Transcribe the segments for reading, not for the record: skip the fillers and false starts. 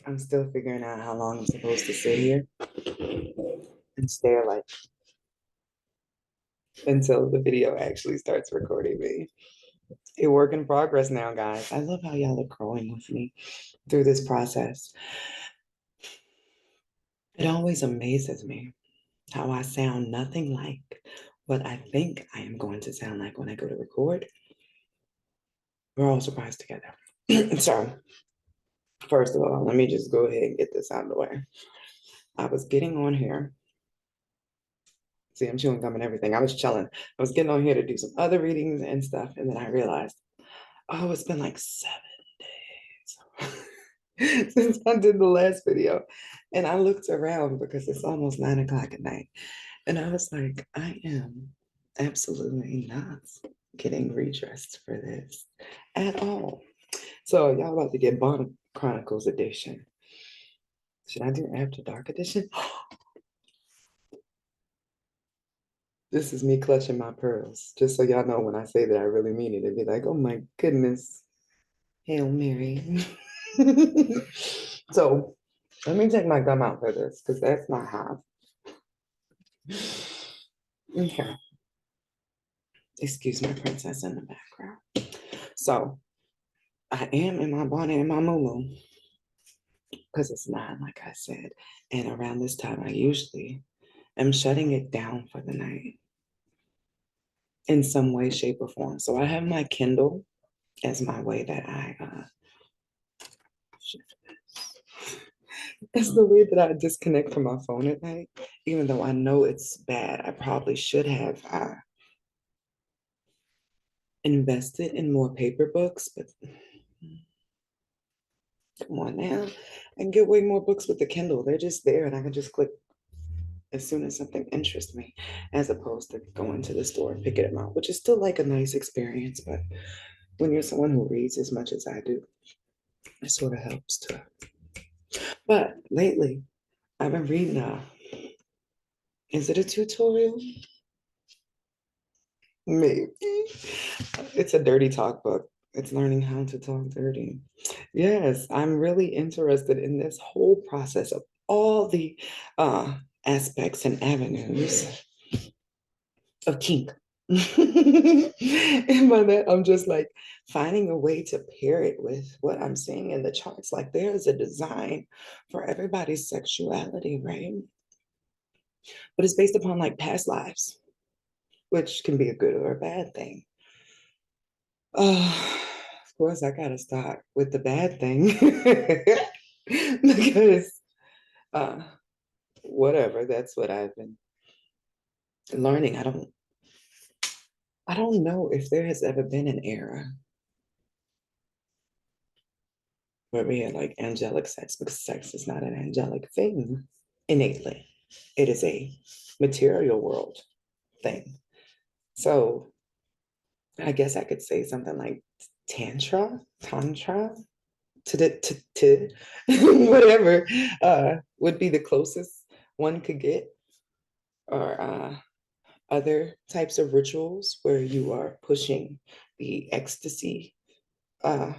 I'm still figuring out how long I'm supposed to sit here and stare like until the video actually starts recording me. A work in progress now, guys. I love how y'all are growing with me through this process. It always amazes me how I sound nothing like what I think I am going to sound like when I go to record. We're all surprised together. So, first of all, let me just go ahead and get this out of the way. I was getting on here. See, I'm chewing gum and everything. I was chilling. I was getting on here to do some other readings and stuff. And then I realized, oh, it's been like 7 days since I did the last video. And I looked around because it's almost 9 o'clock at night. And I was like, I am absolutely not getting redressed for this at all. So y'all about to get Bond Chronicles edition. Should I do After Dark edition? This is me clutching my pearls. Just so y'all know when I say that I really mean it. It'd be like, oh my goodness. Hail Mary. So let me take my gum out for this because that's not hot. Okay. Excuse my princess in the background. So I am in my bonnet and my moo because it's not, like I said. And around this time, I usually am shutting it down for the night in some way, shape, or form. So I have my Kindle as my way that I shift this. It's the way that I disconnect from my phone at night, even though I know it's bad. I probably should have invested in more paper books, but come on now. I can get way more books with the Kindle. They're just there and I can just click as soon as something interests me, as opposed to going to the store and picking them out, which is still like a nice experience. But when you're someone who reads as much as I do, it sort of helps too. But lately, I've been reading is it a tutorial? Maybe. It's a dirty talk book. It's learning how to talk dirty. Yes, I'm really interested in this whole process of all the aspects and avenues of kink. And by that, I'm just like finding a way to pair it with what I'm seeing in the charts. Like there's a design for everybody's sexuality, right? But it's based upon like past lives, which can be a good or a bad thing. Of course, I gotta start with the bad thing because uh, whatever. That's what I've been learning. I don't know if there has ever been an era where we had like angelic sex because sex is not an angelic thing innately. It is a material world thing. So I guess I could say something like tantra, to whatever would be the closest one could get, or other types of rituals where you are pushing the ecstasy. Uh,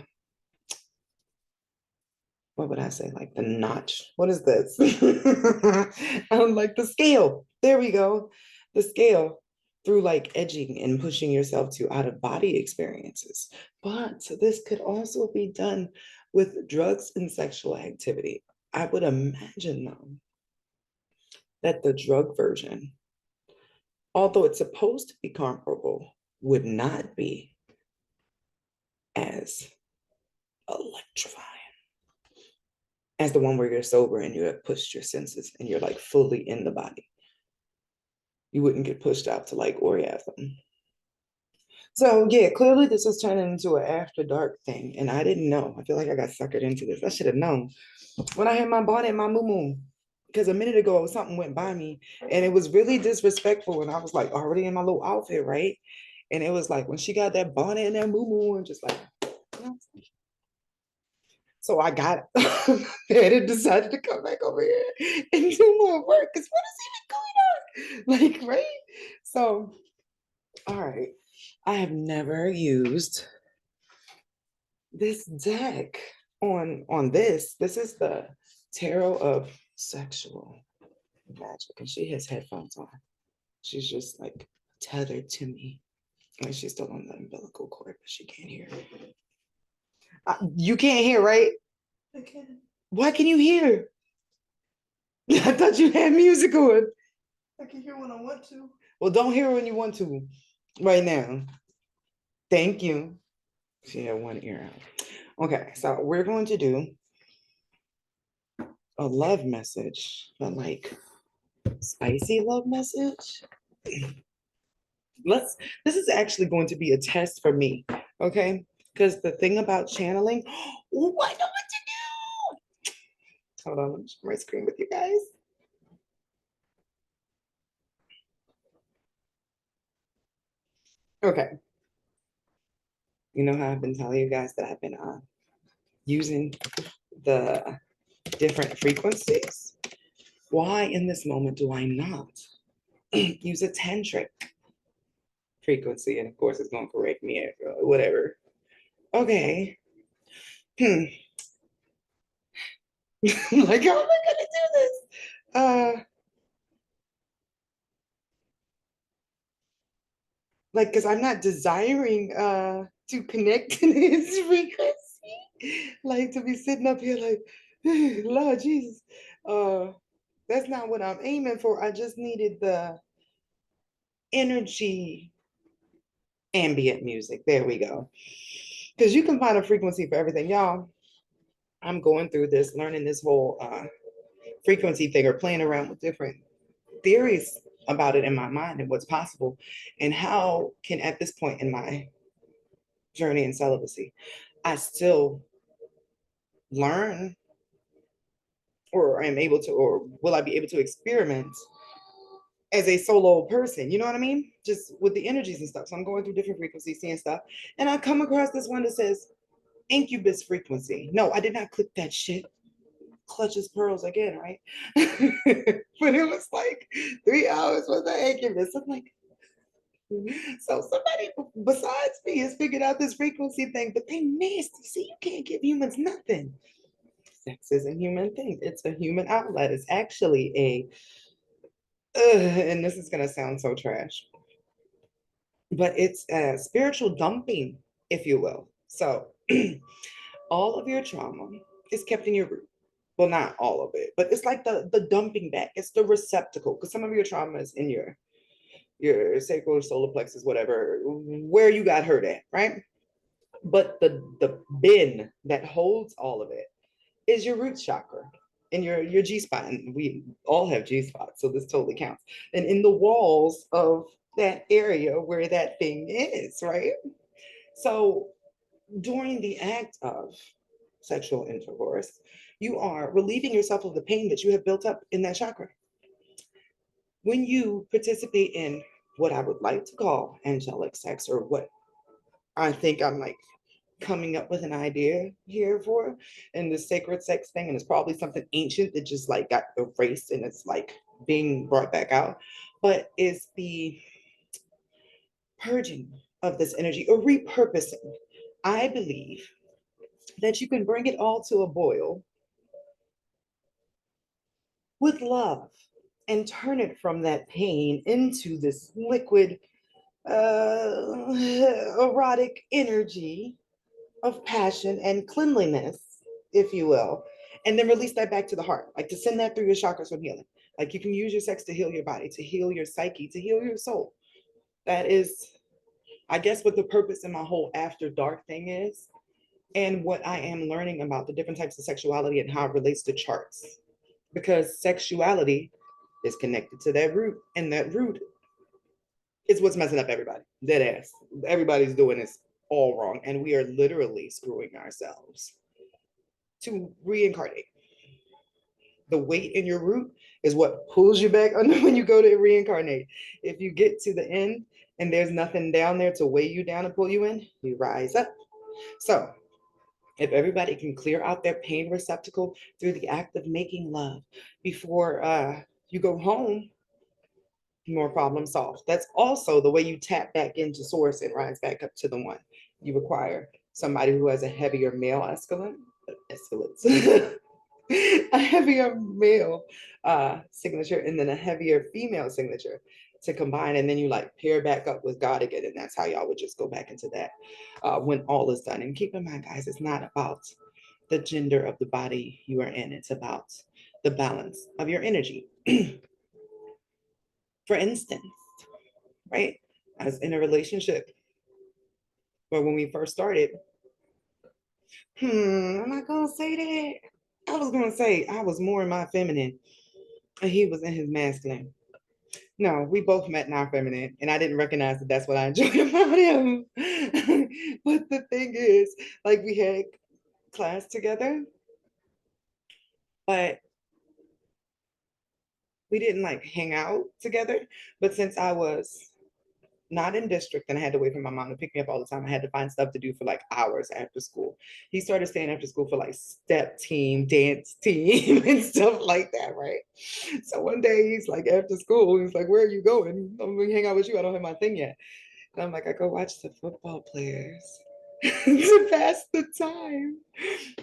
what would I say? Like the notch. What is this? I'm like the scale. There we go. The scale through like edging and pushing yourself to out of body experiences. But this could also be done with drugs and sexual activity. I would imagine though that the drug version, although it's supposed to be comparable, would not be as electrifying as the one where you're sober and you have pushed your senses and you're like fully in the body. You wouldn't get pushed out to like orgasm. So yeah, clearly this is turning into an after dark thing, and I didn't know. I feel like I got suckered into this. I should have known when I had my bonnet and my moo because a minute ago something went by me, and it was really disrespectful. And I was like already in my little outfit, right? And it was like when she got that bonnet and that moo and just like, you know, so I got it and decided to come back over here and do more work. Because what is even going on? Like, right? So, all right. I have never used this deck. on this is the tarot of sexual magic, and she has headphones on. She's just like tethered to me. Like she's still on the umbilical cord, but she can't hear. You can't hear, right? I can. Why can you hear? I thought you had music on. I can hear when I want to. Well, don't hear when you want to right now. Thank you. She had one ear out. Okay, so we're going to do a love message, but like spicy love message. This is actually going to be a test for me, okay? Because the thing about channeling, oh, I know what to do. Hold on, let me share my screen with you guys. Okay. You know how I've been telling you guys that I've been using the different frequencies? Why in this moment do I not use a tantric frequency? And of course, it's going to correct me, whatever. Okay. Like, how am I going to do this? Like, because I'm not desiring to connect to this frequency. Like, to be sitting up here like, Lord Jesus. That's not what I'm aiming for. I just needed the energy ambient music. There we go. Because you can find a frequency for everything. Y'all, I'm going through this, learning this whole frequency thing or playing around with different theories about it in my mind and what's possible and how can at this point in my journey in celibacy, I still learn or am able to, or will I be able to experiment as a solo person? You know what I mean? Just with the energies and stuff. So I'm going through different frequencies, seeing stuff. And I come across this one that says incubus frequency. No, I did not click that shit. Clutches pearls again, right? But it was like 3 hours was the incubus. I'm like, so somebody besides me has figured out this frequency thing, but they nasty. See, you can't give humans nothing. Sex is a human thing. It's a human outlet. It's actually and this is gonna sound so trash, but it's a spiritual dumping, if you will. So all of your trauma is kept in your root. Well, not all of it, but it's like the dumping back. It's the receptacle because some of your trauma is in your sacral solar plexus, whatever, where you got hurt at, right? But the bin that holds all of it is your root chakra and your G spot. And we all have G spots, so this totally counts. And in the walls of that area where that thing is, right? So during the act of sexual intercourse, you are relieving yourself of the pain that you have built up in that chakra. When you participate in what I would like to call angelic sex, or what I think I'm like coming up with an idea here for, and the sacred sex thing, and it's probably something ancient that just like got erased and it's like being brought back out, but is the purging of this energy or repurposing. I believe that you can bring it all to a boil with love and turn it from that pain into this liquid, erotic energy of passion and cleanliness, if you will, and then release that back to the heart, like to send that through your chakras from healing. Like you can use your sex to heal your body, to heal your psyche, to heal your soul. That is, I guess, what the purpose in my whole after dark thing is, and what I am learning about the different types of sexuality and how it relates to charts. Because sexuality is connected to that root, and that root is what's messing up everybody. Dead ass. Everybody's doing this all wrong, and we are literally screwing ourselves to reincarnate. The weight in your root is what pulls you back under when you go to reincarnate. If you get to the end and there's nothing down there to weigh you down and pull you in, you rise up. So if everybody can clear out their pain receptacle through the act of making love before you go home, more problem solved. That's also the way you tap back into source and rise back up to the one. You require somebody who has a heavier male masculines. A heavier male signature and then a heavier female signature to combine, and then you like pair back up with God again, and that's how y'all would just go back into that when all is done. And keep in mind, guys, it's not about the gender of the body you are in, it's about the balance of your energy. For instance, right, I was in a relationship where when we first started, I'm not gonna say that. I was gonna say I was more in my feminine and he was in his masculine. No, we both met in our feminine, and I didn't recognize that that's what I enjoyed about him. But the thing is, like, we had class together, but we didn't like hang out together. But since I was not in district and I had to wait for my mom to pick me up all the time, I had to find stuff to do for like hours after school. He started staying after school for like step team, dance team, and stuff like that, right? So one day he's like, after school, he's like, where are you going? I'm gonna hang out with you. I don't have my thing yet. And I'm like, I go watch the football players to pass the time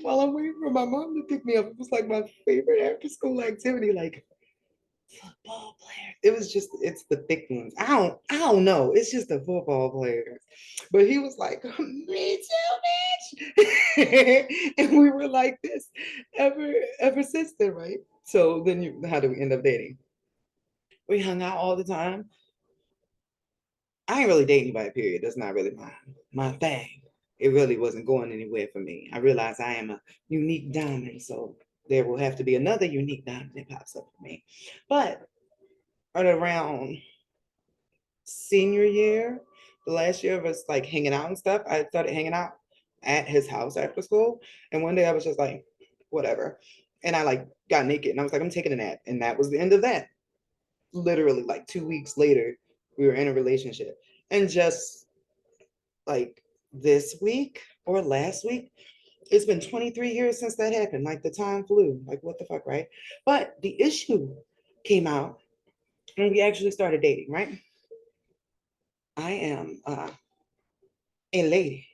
while I'm waiting for my mom to pick me up. It was like my favorite after school activity. Like, football players. It was just, it's the thick ones. I don't know. It's just the football players. But he was like, me too, bitch. And we were like this ever since then, right? So then how do we end up dating? We hung out all the time. I ain't really date anybody, period. That's not really my thing. It really wasn't going anywhere for me. I realized I am a unique diamond, so there will have to be another unique diamond that pops up for me. But at around senior year, the last year of us like hanging out and stuff, I started hanging out at his house after school. And one day I was just like, whatever. And I like got naked and I was like, I'm taking a nap. And that was the end of that. Literally like 2 weeks later, we were in a relationship. And just like this week or last week, it's been 23 years since that happened. Like the time flew. Like, what the fuck, right? But the issue came out when we actually started dating, right? I am a lady.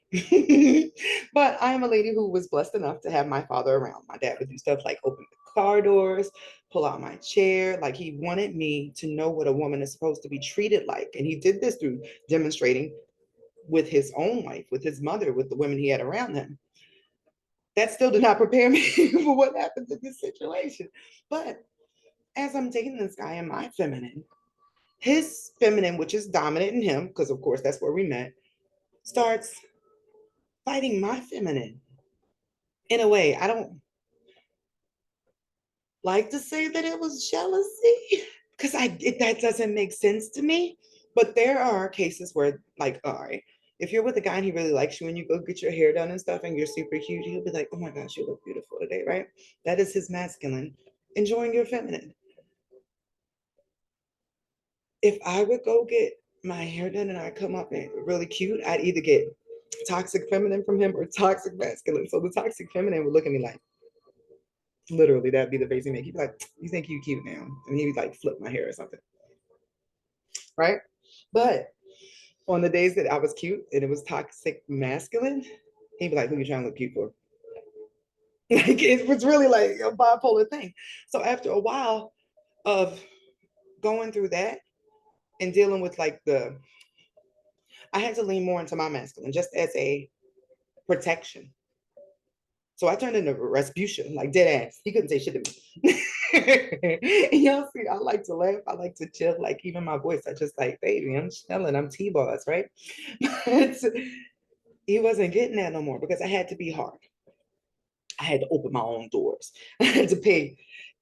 But I am a lady who was blessed enough to have my father around. My dad would do stuff like open the car doors, pull out my chair. Like he wanted me to know what a woman is supposed to be treated like. And he did this through demonstrating with his own wife, with his mother, with the women he had around him. That still did not prepare me for what happens in this situation. But as I'm dating this guy in my feminine, his feminine, which is dominant in him, because of course that's where we met, starts fighting my feminine in a way. I don't like to say that it was jealousy because that doesn't make sense to me. But there are cases where, like, all right, if you're with a guy and he really likes you and you go get your hair done and stuff and you're super cute, he'll be like, oh my gosh, you look beautiful today, right? That is his masculine enjoying your feminine. If I would go get my hair done and I come up and really cute, I'd either get toxic feminine from him or toxic masculine. So the toxic feminine would look at me like, literally, that'd be the face he make. He'd be like, you think you cute now? And he'd like flip my hair or something. Right? But on the days that I was cute and it was toxic masculine, he'd be like, who you trying to look cute for? Like it was really like a bipolar thing. So after a while of going through that and dealing with like I had to lean more into my masculine just as a protection. So I turned into Rasputia, like dead ass. He couldn't say shit to me. Y'all see, I like to laugh. I like to chill. Like even my voice, I just like, baby, I'm chilling. I'm T-boss, right? But he wasn't getting that no more because I had to be hard. I had to open my own doors. I had to pay.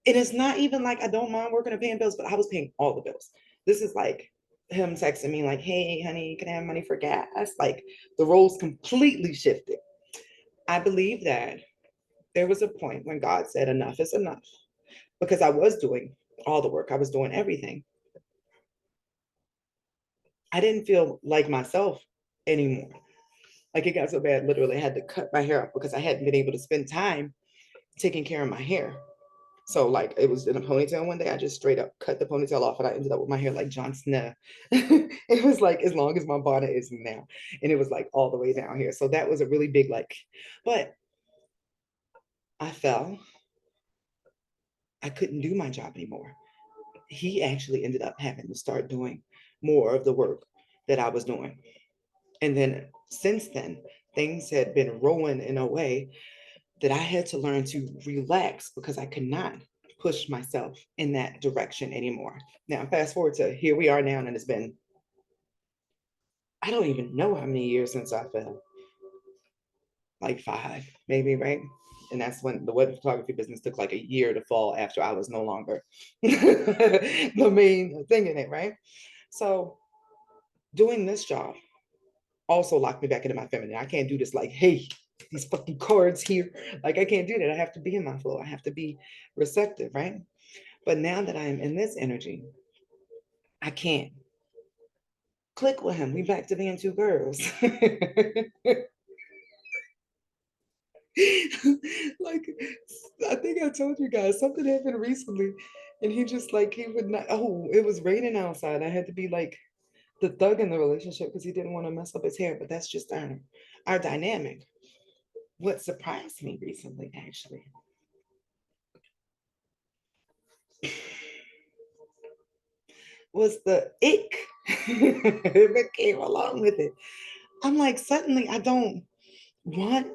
It is not even like I don't mind working and paying bills, but I was paying all the bills. This is like him texting me like, hey, honey, can I have money for gas? Like the roles completely shifted. I believe that there was a point when God said, enough is enough, because I was doing all the work, I was doing everything. I didn't feel like myself anymore. Like it got so bad, literally, I had to cut my hair off because I hadn't been able to spend time taking care of my hair. So, like, it was in a ponytail one day. I just straight up cut the ponytail off and I ended up with my hair like Jon Snow. It was like as long as my bonnet is now. And it was like all the way down here. So, that was a really big, like, but I fell. I couldn't do my job anymore. He actually ended up having to start doing more of the work that I was doing. And then since then, things had been rolling in a way that I had to learn to relax because I could not push myself in that direction anymore. Now, fast forward to here we are now, and it's been, I don't even know how many years since I fell, like 5, maybe, right? And that's when the wedding photography business took like a year to fall after I was no longer the main thing in it, right? So doing this job also locked me back into my feminine. I can't do this like, hey, these fucking cards here. Like I can't do that. I have to be in my flow. I have to be receptive, right? But now that I am in this energy, I can't click with him. We back to being two girls. Like I think I told you guys something happened recently, and he just like he would not. Oh, it was raining outside. I had to be like the thug in the relationship because he didn't want to mess up his hair. But that's just our dynamic. What surprised me recently, actually, was the ick that came along with it. I'm like, suddenly I don't want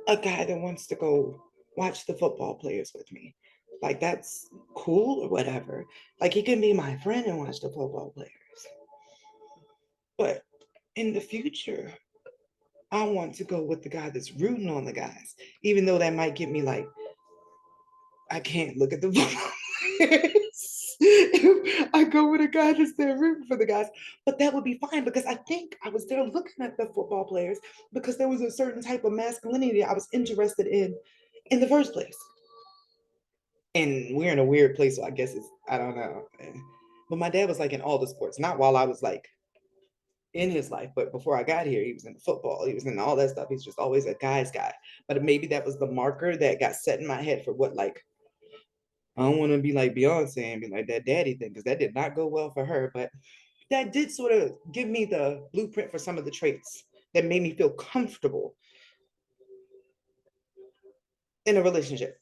a guy that wants to go watch the football players with me. Like that's cool or whatever. Like he can be my friend and watch the football players. But in the future, I want to go with the guy that's rooting on the guys, even though that might get me like, I can't look at the football players. If I go with a guy that's there rooting for the guys, but that would be fine because I think I was there looking at the football players because there was a certain type of masculinity I was interested in the first place. And we're in a weird place, so I guess it's I don't know. But my dad was like in all the sports, not while I was like in his life, but before I got here, he was in football, he was in all that stuff. He's just always a guy's guy. But maybe that was the marker that got set in my head for what like I don't want to be like Beyonce and be like that daddy thing because that did not go well for her. But that did sort of give me the blueprint for some of the traits that made me feel comfortable in a relationship.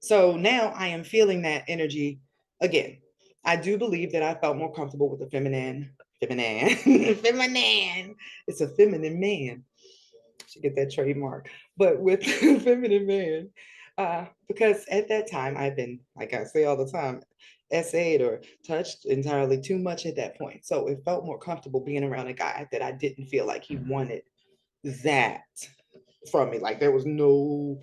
So now I am feeling that energy again. I do believe that I felt more comfortable with the feminine, feminine. It's a feminine man. Should get that trademark. But with the feminine man, because at that time I've been, like I say all the time, essayed or touched entirely too much at that point. So it felt more comfortable being around a guy that I didn't feel like he wanted that from me. Like there was no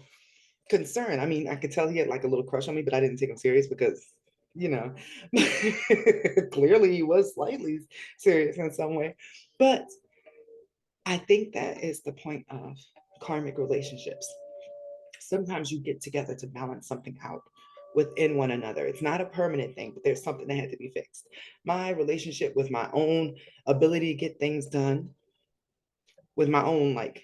concern. I mean, I could tell he had like a little crush on me, but I didn't take him serious because, you know, clearly he was slightly serious in some way. But I think that is the point of karmic relationships. Sometimes you get together to balance something out within one another. It's not a permanent thing, but there's something that had to be fixed. My relationship with my own ability to get things done, with my own like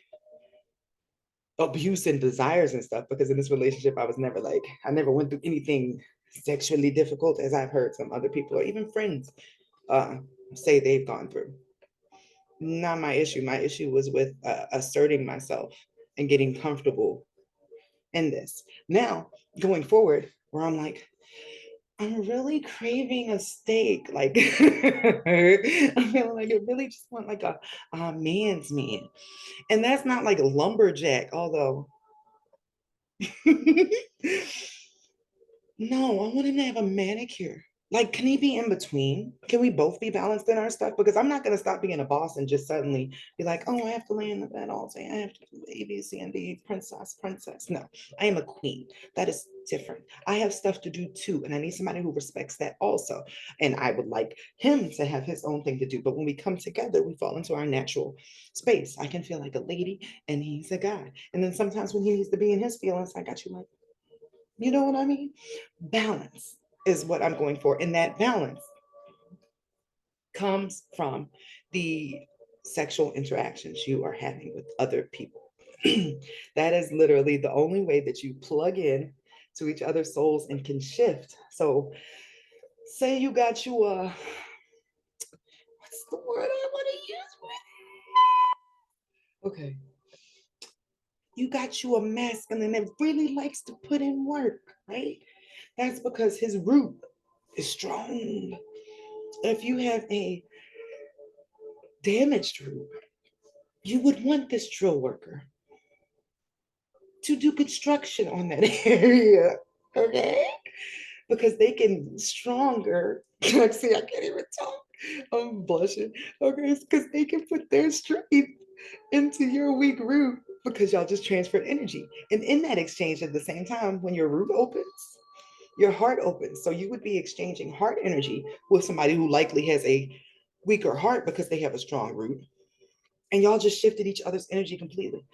abuse and desires and stuff, because in this relationship, I was never like, I never went through anything sexually difficult as I've heard some other people or even friends uh, say they've gone through. Not my issue. My issue was with asserting myself and getting comfortable in this. Now, going forward, where I'm like, I'm really craving a steak. Like, I'm feeling like I really just want like a man's man. And that's not like a lumberjack, although no, I want him to have a manicure. Like, can he be in between? Can we both be balanced in our stuff? Because I'm not going to stop being a boss and just suddenly be like, oh, I have to lay in the bed all day. I have to do A, B, C, and D, princess, princess. No, I am a queen. That is different. I have stuff to do too. And I need somebody who respects that also. And I would like him to have his own thing to do. But when we come together, we fall into our natural space. I can feel like a lady and he's a guy. And then sometimes when he needs to be in his feelings, I got you like, you know what I mean? Balance is what I'm going for. And that balance comes from the sexual interactions you are having with other people. That is literally the only way that you plug in to each other's souls and can shift. So, say you got you a, what's the word I want to use? Okay. You got you a masculine that really likes to put in work, right? That's because his root is strong. If you have a damaged root, you would want this drill worker to do construction on that area, okay? Because they can stronger. See, I can't even talk. I'm blushing. Okay, it's because they can put their strength into your weak root because y'all just transferred energy. And in that exchange, at the same time, when your root opens, your heart opens. So you would be exchanging heart energy with somebody who likely has a weaker heart because they have a strong root. And y'all just shifted each other's energy completely.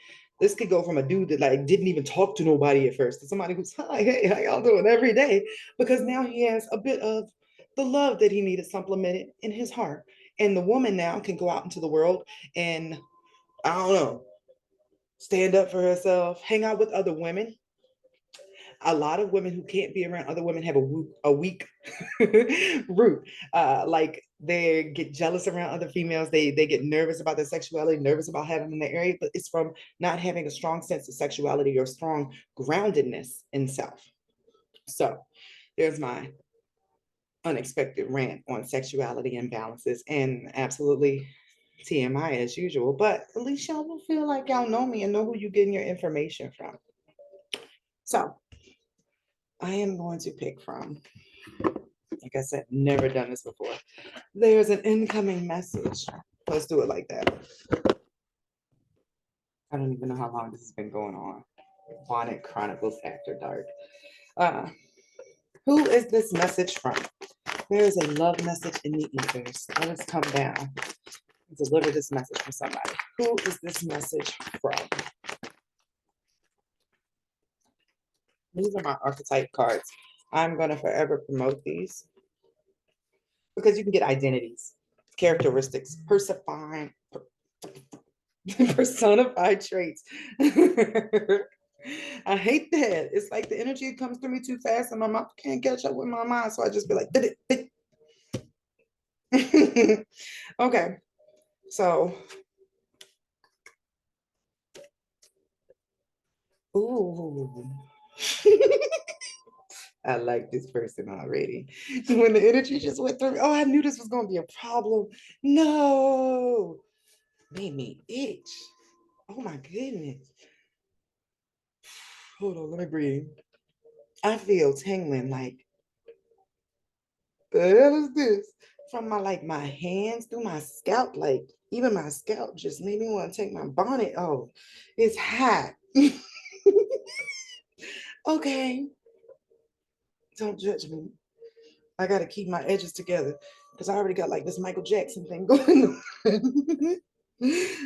This could go from a dude that like didn't even talk to nobody at first to somebody who's hi, hey, how y'all doing every day? Because now he has a bit of the love that he needed supplemented in his heart. And the woman now can go out into the world and I don't know, stand up for herself, hang out with other women. A lot of women who can't be around other women have a weak root. Like they get jealous around other females. They get nervous about their sexuality, nervous about having them in their area, but it's from not having a strong sense of sexuality or strong groundedness in self. So there's my unexpected rant on sexuality imbalances and absolutely TMI as usual, but at least y'all will feel like y'all know me and know who you're getting your information from. So I am going to pick from, like I said, never done this before. There's an incoming message. Let's do it like that. I don't even know how long this has been going on. Bonnet Chronicles After Dark. Uh, who is this message from? There is a love message in the ethers. Let us come down and deliver this message from somebody. Who is this message from? These are my archetype cards. I'm going to forever promote these because you can get identities, characteristics, personified traits. I hate that. It's like the energy comes through me too fast and my mouth can't catch up with my mind. So I just be like, okay. So, ooh. I like this person already. When the energy just went through, oh, I knew this was going to be a problem. No, made me itch. Oh my goodness. Hold on, let me breathe. I feel tingling like, the hell is this? From my like my hands through my scalp, like even my scalp just made me want to take my bonnet off. It's hot. Okay, don't judge me. I gotta keep my edges together because I already got like this Michael Jackson thing going on.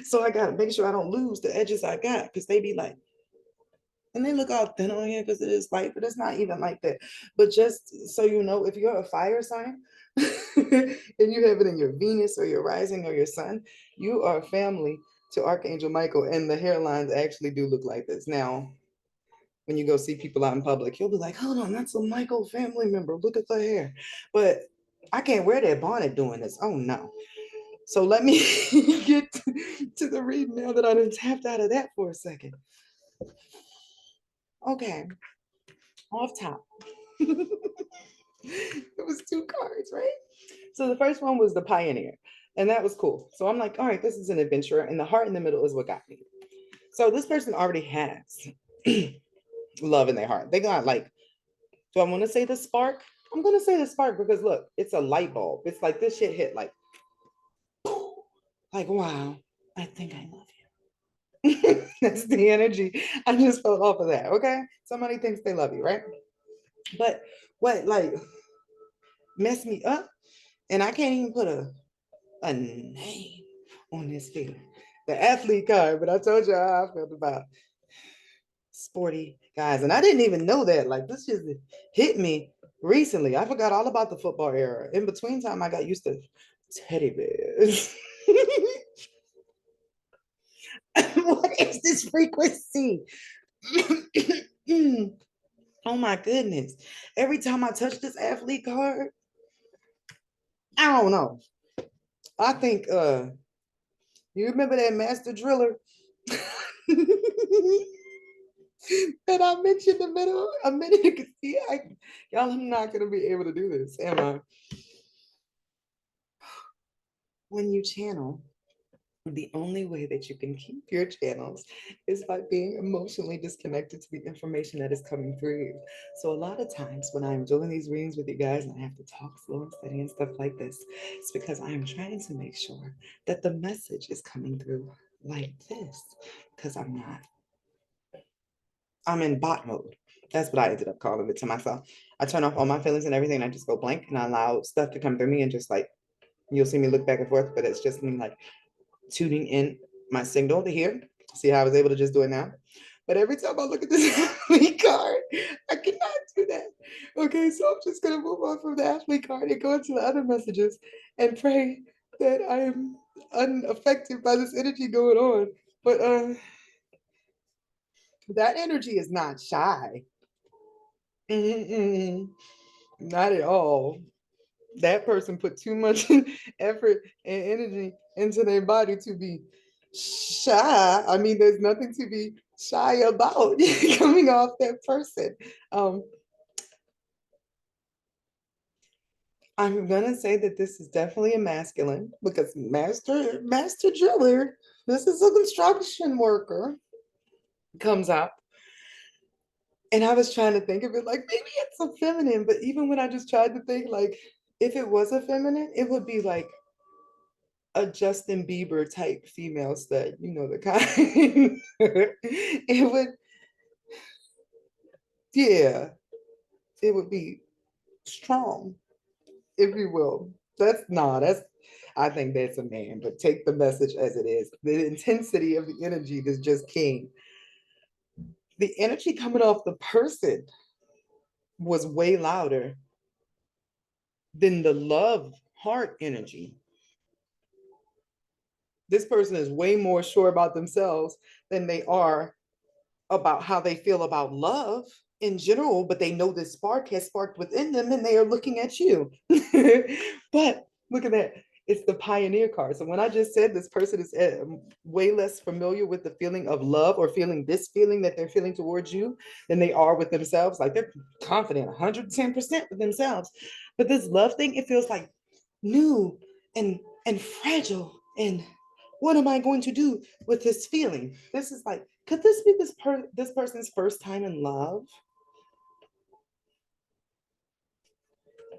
So I gotta make sure I don't lose the edges I got because they be like, and they look all thin on here because it is light, but it's not even like that. But just so you know, if you're a fire sign and you have it in your Venus or your rising or your sun, you are family to Archangel Michael, and the hairlines actually do look like this. Now, when you go see people out in public, you'll be like, hold on, that's a Michael family member. Look at the hair. But I can't wear that bonnet doing this. Oh no. So let me get to the read now that I done tapped out of that for a second. Okay, off top. It was two cards, right? So the first one was the pioneer, and that was cool. So I'm like, all right, this is an adventurer, and the heart in the middle is what got me. So this person already has love in their heart. They got like, do I want to say the spark? I'm gonna say the spark because look, it's a light bulb. It's like this shit hit like wow, I think I love you. That's the energy I just felt off of that. Okay, somebody thinks they love you, right? But what like messed me up, and I can't even put a name on this feeling. The athlete card, but I told you how I felt about sporty guys. And I didn't even know that. Like this just hit me recently. I forgot all about the football era. In between time, I got used to teddy bears. What is this frequency? Oh my goodness. Every time I touch this athlete card, I don't know. I think you remember that master driller? that I mentioned a minute ago. See, y'all, I'm not gonna be able to do this, am I? When you channel, the only way that you can keep your channels is by being emotionally disconnected to the information that is coming through you. So a lot of times when I'm doing these readings with you guys and I have to talk slow and steady and stuff like this, it's because I am trying to make sure that the message is coming through like this, because I'm in bot mode. That's what I ended up calling it to myself. I turn off all my feelings and everything, and I just go blank and I allow stuff to come through me, and just like you'll see me look back and forth, but it's just me like tuning in my signal to hear. See how I was able to just do it now? But every time I look at this athlete card, I cannot do that. Okay, so I'm just gonna move on from the athlete card and go into the other messages and pray that I am unaffected by this energy going on. But that energy is not shy. Mm-mm, not at all. That person put too much effort and energy into their body to be shy. I mean, there's nothing to be shy about coming off that person. Um, I'm gonna say that this is definitely a masculine because master driller. This is a construction worker comes up, and I was trying to think of it like maybe it's a feminine, but even when I just tried to think like if it was a feminine, it would be like a Justin Bieber type female stud, you know the kind. It would, yeah, it would be strong, if you will. That's I think that's a man, but take the message as it is. The intensity of the energy is just king. The energy coming off the person was way louder than the love heart energy. This person is way more sure about themselves than they are about how they feel about love in general, but they know this spark has sparked within them and they are looking at you. But look at that. It's the pioneer card. So when I just said this person is way less familiar with the feeling of love or feeling this feeling that they're feeling towards you than they are with themselves, like they're confident 110% with themselves. But this love thing, it feels like new and fragile, and what am I going to do with this feeling? This is like, could this be this person's first time in love?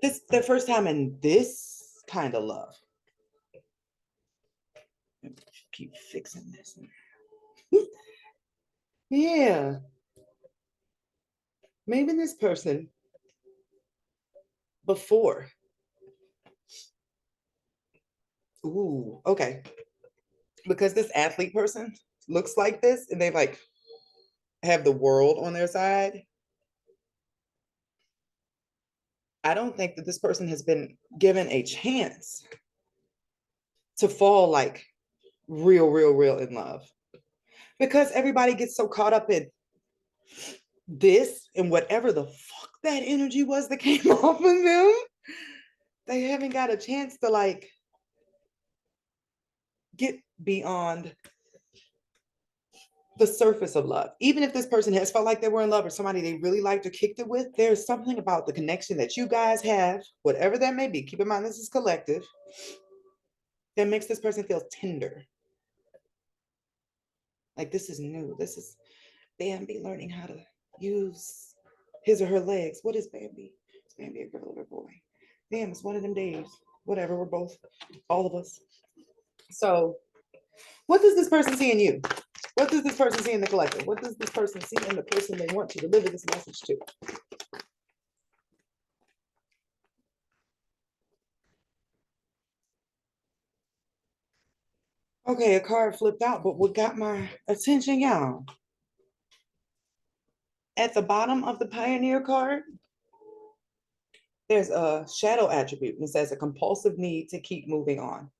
This their first time in this kind of love. Keep fixing this. Yeah, maybe this person before. Ooh, okay. Because this athlete person looks like this and they like have the world on their side. I don't think that this person has been given a chance to fall like real in love, because everybody gets so caught up in this and whatever the fuck that energy was that came off of them. They haven't got a chance to like get beyond the surface of love. Even if this person has felt like they were in love or somebody they really liked or kicked it with, there's something about the connection that you guys have, whatever that may be. Keep in mind, this is collective, that makes this person feel tender. Like this is new. This is Bambi learning how to use his or her legs. What is Bambi? Is Bambi a girl or a boy? Damn, it's one of them days. Whatever, we're both, all of us. So, what does this person see in you? What does this person see in the collective? What does this person see in the person they want to deliver this message to? Okay, a card flipped out, but what got my attention, y'all? At the bottom of the Pioneer card, there's a shadow attribute and it says a compulsive need to keep moving on.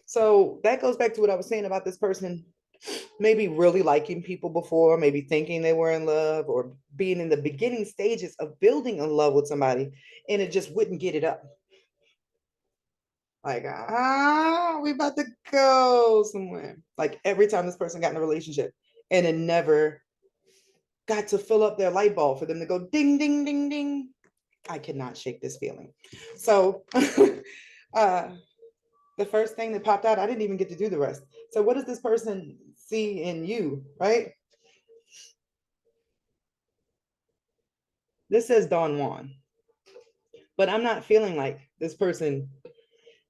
So that goes back to what I was saying about this person maybe really liking people before, maybe thinking they were in love, or being in the beginning stages of building a love with somebody, and it just wouldn't get it up. Like, we about to go somewhere. Like every time this person got in a relationship, and it never got to fill up their light bulb for them to go ding, ding, ding, ding. I cannot shake this feeling. So uh, the first thing that popped out, I didn't even get to do the rest. So what does this person see in you, right? This says Don Juan, but I'm not feeling like this person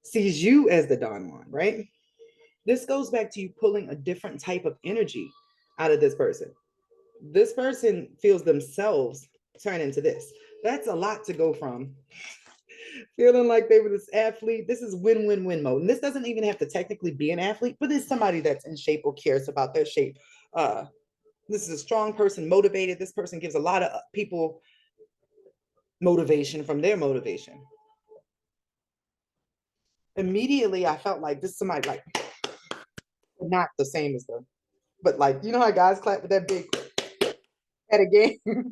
sees you as the Don Juan, right? This goes back to you pulling a different type of energy out of this person. This person feels themselves turn into this. That's a lot to go from feeling like they were this athlete. This is win-win-win mode. And this doesn't even have to technically be an athlete, but it's somebody that's in shape or cares about their shape. This is a strong person, motivated. This person gives a lot of people motivation from their motivation. Immediately, I felt like this is somebody like not the same as them, but like, you know how guys clap with that big at a game?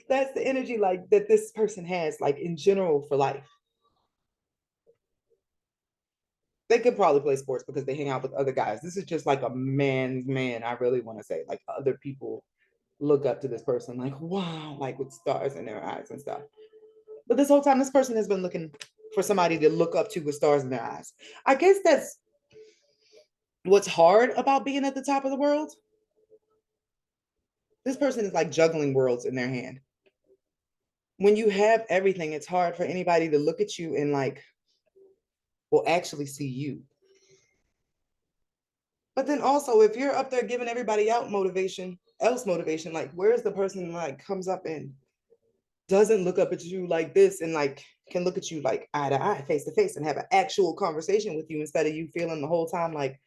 That's the energy like that this person has, like in general for life. They could probably play sports because they hang out with other guys. This is just like a man's man. I really want to say, like, other people look up to this person, like, wow, like with stars in their eyes and stuff. But this whole time, this person has been looking for somebody to look up to with stars in their eyes. I guess that's what's hard about being at the top of the world. This person is like juggling worlds in their hand. When you have everything, it's hard for anybody to look at you and like, will actually see you. But then also, if you're up there giving everybody else motivation, like, where's the person like comes up and doesn't look up at you like this and like can look at you like eye to eye, face to face, and have an actual conversation with you instead of you feeling the whole time like,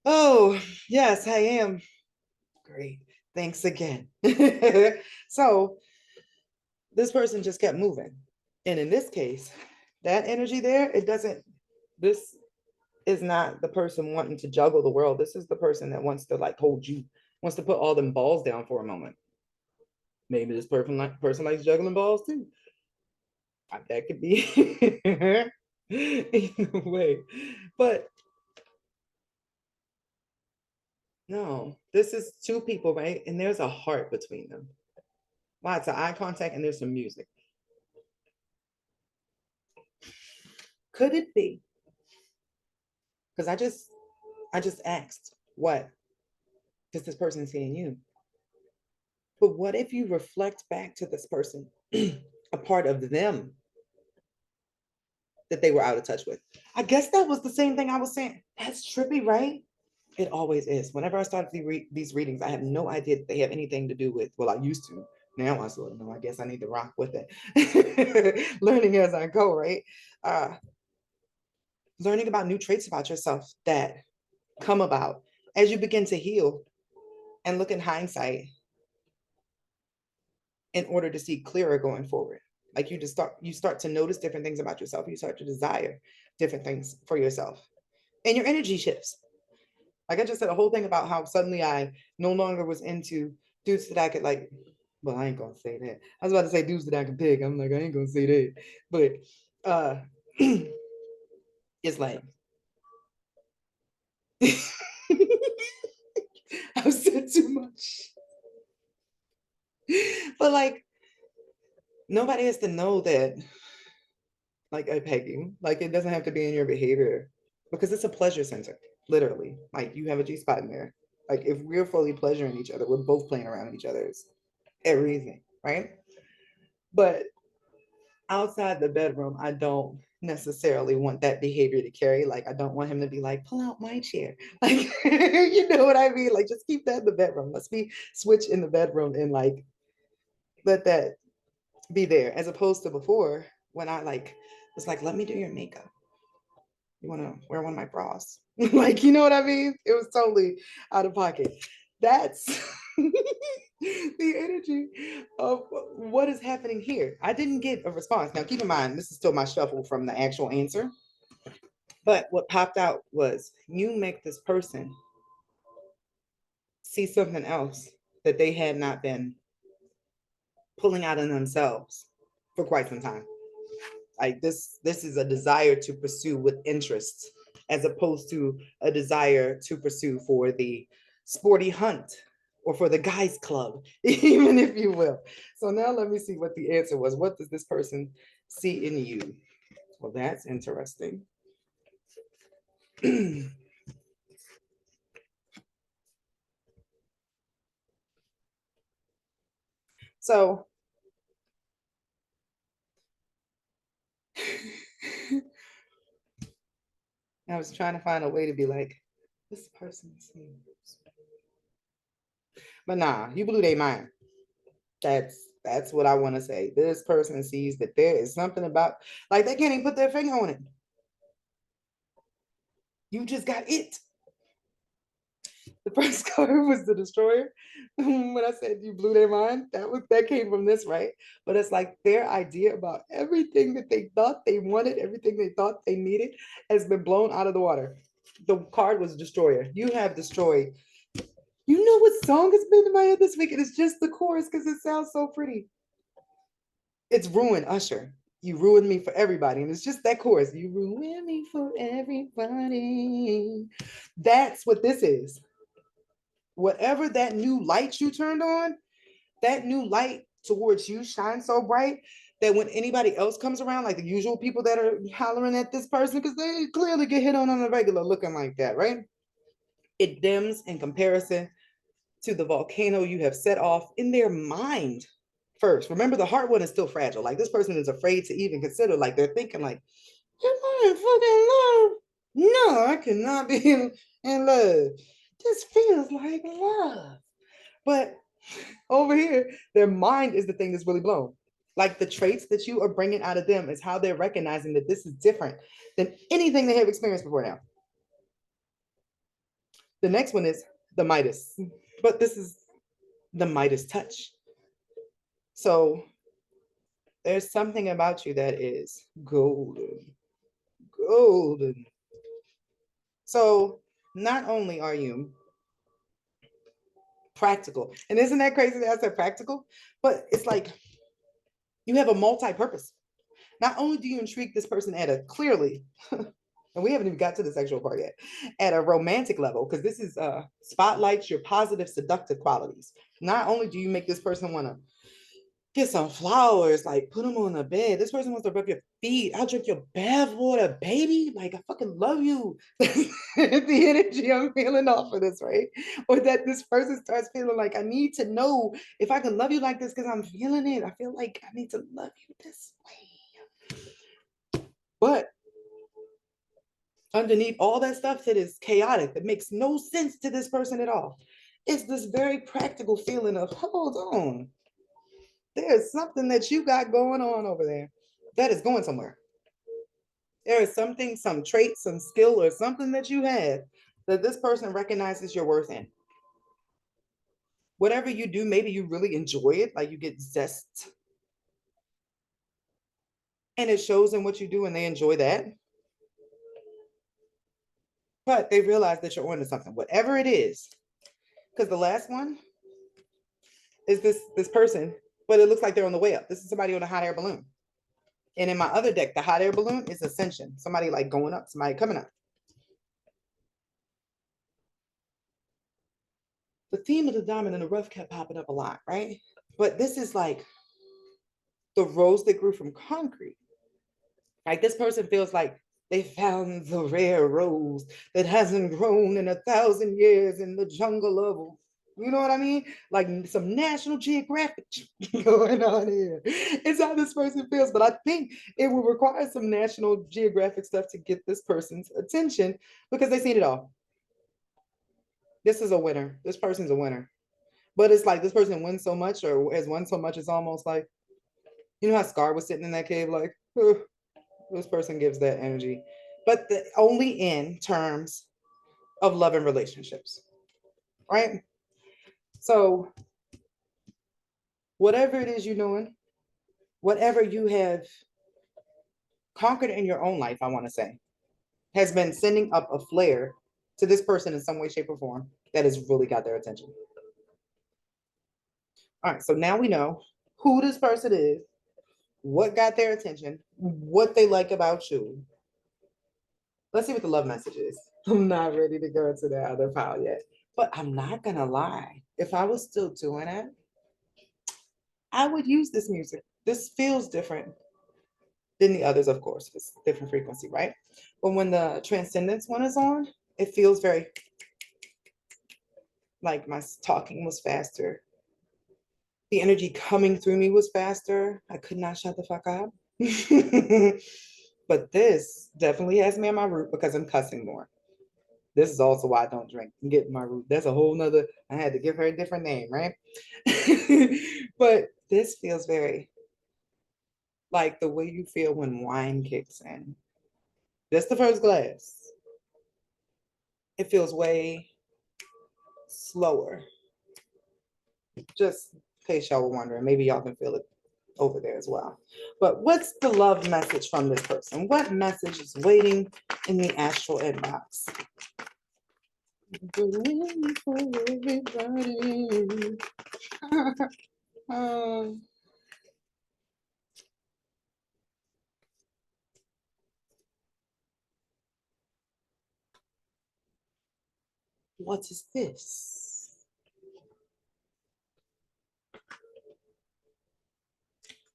oh, yes, I am. Great. Thanks again. So this person just kept moving. And in this case, that energy there, it doesn't, this is not the person wanting to juggle the world. This is the person that wants to like hold you, wants to put all them balls down for a moment. Maybe this person likes juggling balls too. That could be either way. But no, this is two people, right? And there's a heart between them. Lots of eye contact and there's some music. Could it be? Because I just asked, what does this person see in you? But what if you reflect back to this person a part of them that they were out of touch with? I guess that was the same thing I was saying. That's trippy, right? It always is. Whenever I start these readings, I have no idea that they have anything to do with, well, I used to. Now I sort of know. I guess I need to rock with it. Learning as I go, right? Uh, Learning about new traits about yourself that come about as you begin to heal and look in hindsight in order to see clearer going forward. Like you start to notice different things about yourself. You start to desire different things for yourself, and your energy shifts. Like I just said a whole thing about how suddenly I no longer was into dudes that I could like. Well, I ain't gonna say that. I was about to say dudes that I could pick. I'm like, I ain't gonna say that. But it's like I've said too much. But like nobody has to know that like I peg you. Like it doesn't have to be in your behavior because it's a pleasure center, literally. Like you have a G spot in there. Like if we're fully pleasuring each other, we're both playing around each other's everything, right? But outside the bedroom, I don't necessarily want that behavior to carry. Like I don't want him to be like, pull out my chair. Like you know what I mean? Like just keep that in the bedroom. Let's be switch in the bedroom and like let that be there as opposed to before when I like was like, let me do your makeup. You want to wear one of my bras? Like, you know what I mean? It was totally out of pocket. That's the energy of what is happening here. I didn't get a response. Now, keep in mind, this is still my shuffle from the actual answer. But what popped out was you make this person see something else that they had not been pulling out in themselves for quite some time. Like this is a desire to pursue with interests as opposed to a desire to pursue for the sporty hunt or for the guys club, even if you will. So now let me see what the answer was. What does this person see in you? Well, that's interesting. So I was trying to find a way to be like, this person seems, but nah, you blew their mind. That's what I want to say. This person sees that there is something about, like, they can't even put their finger on it. You just got it. The first card was the destroyer. When I said you blew their mind, that came from this, right? But it's like their idea about everything that they thought they wanted, everything they thought they needed, has been blown out of the water. The card was destroyer. You have destroyed. You know what song has been in my head this week? And it's just the chorus because it sounds so pretty. It's Ruin Usher. You ruined me for everybody. And it's just that chorus. You ruined me for everybody. That's what this is. Whatever that new light you turned on, that new light towards you shines so bright that when anybody else comes around, like the usual people that are hollering at this person, because they clearly get hit on a regular looking like that, right? It dims in comparison to the volcano you have set off in their mind first. Remember, the heart one is still fragile. Like this person is afraid to even consider, like they're thinking like, am I in fucking love? No, I cannot be in love. This feels like love. But over here, their mind is the thing that's really blown. Like the traits that you are bringing out of them is how they're recognizing that this is different than anything they have experienced before now. The next one is the Midas, but this is the Midas touch. So there's something about you that is golden, golden. So not only are you practical, and isn't that crazy that I said practical? But it's like you have a multi-purpose. Not only do you intrigue this person at a clearly, and we haven't even got to the sexual part yet, at a romantic level, because this is spotlights your positive seductive qualities. Not only do you make this person want to get some flowers, like put them on the bed. This person wants to rub your feet. I'll drink your bath water, baby. Like I fucking love you. The energy I'm feeling off of this, right? Or that this person starts feeling like I need to know if I can love you like this because I'm feeling it. I feel like I need to love you this way. But underneath all that stuff that is chaotic, that makes no sense to this person at all, it's this very practical feeling of hold on, there's something that you got going on over there that is going somewhere. There is something, some trait, some skill, or something that you have that this person recognizes your worth in. Whatever you do, maybe you really enjoy it, like you get zest, and it shows in what you do, and they enjoy that. But they realize that you're onto something, whatever it is. Because the last one is this person, but it looks like they're on the way up. This is somebody on a hot air balloon. And in my other deck, the hot air balloon is ascension. Somebody like going up, somebody coming up. The theme of the diamond and the rough kept popping up a lot, right? But this is like the rose that grew from concrete. Like this person feels like they found the rare rose that hasn't grown in 1,000 years in the jungle of, you know what I mean? Like some National Geographic going on here. It's how this person feels, but I think it will require some National Geographic stuff to get this person's attention because they've seen it all. This is a winner. This person's a winner. But it's like this person wins so much or has won so much, it's almost like, you know how Scar was sitting in that cave, like, this person gives that energy, but only in terms of love and relationships, right? So whatever it is you're doing, whatever you have conquered in your own life, I want to say, has been sending up a flare to this person in some way, shape, or form that has really got their attention. All right, so now we know who this person is, what got their attention, what they like about you. Let's see what the love message is. I'm not ready to go into that other pile yet, but I'm not gonna lie. if I was still doing it, I would use this music. This feels different than the others, of course. It's different frequency, right? But when the Transcendence one is on, it feels very like my talking was faster. The energy coming through me was faster. I could not shut the fuck up. But this definitely has me on my root because I'm cussing more. This is also why I don't drink. I'm getting my root. That's a whole nother, I had to give her a different name, right? But this feels very like the way you feel when wine kicks in. That's the first glass. It feels way slower. Just in case y'all were wondering, maybe y'all can feel it over there as well. But what's the love message from this person? What message is waiting in the astral inbox? For everybody. What is this?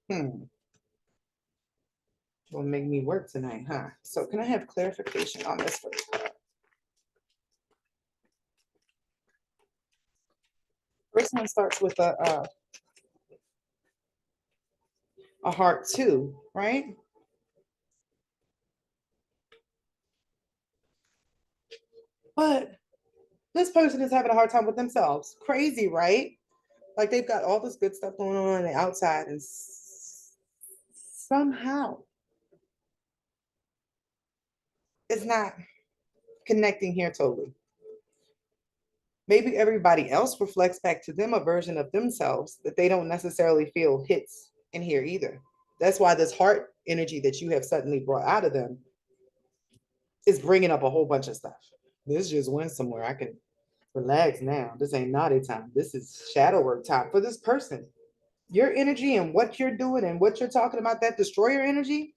Will make me work tonight, huh? So can I have clarification on this first part? First one starts with a heart too, right? But this person is having a hard time with themselves. Crazy, right? Like they've got all this good stuff going on the outside, and somehow it's not connecting here totally. Maybe everybody else reflects back to them a version of themselves that they don't necessarily feel hits in here either. That's why this heart energy that you have suddenly brought out of them is bringing up a whole bunch of stuff. This just went somewhere. I can relax now. This ain't naughty time. This is shadow work time for this person. Your energy and what you're doing and what you're talking about, that destroyer energy,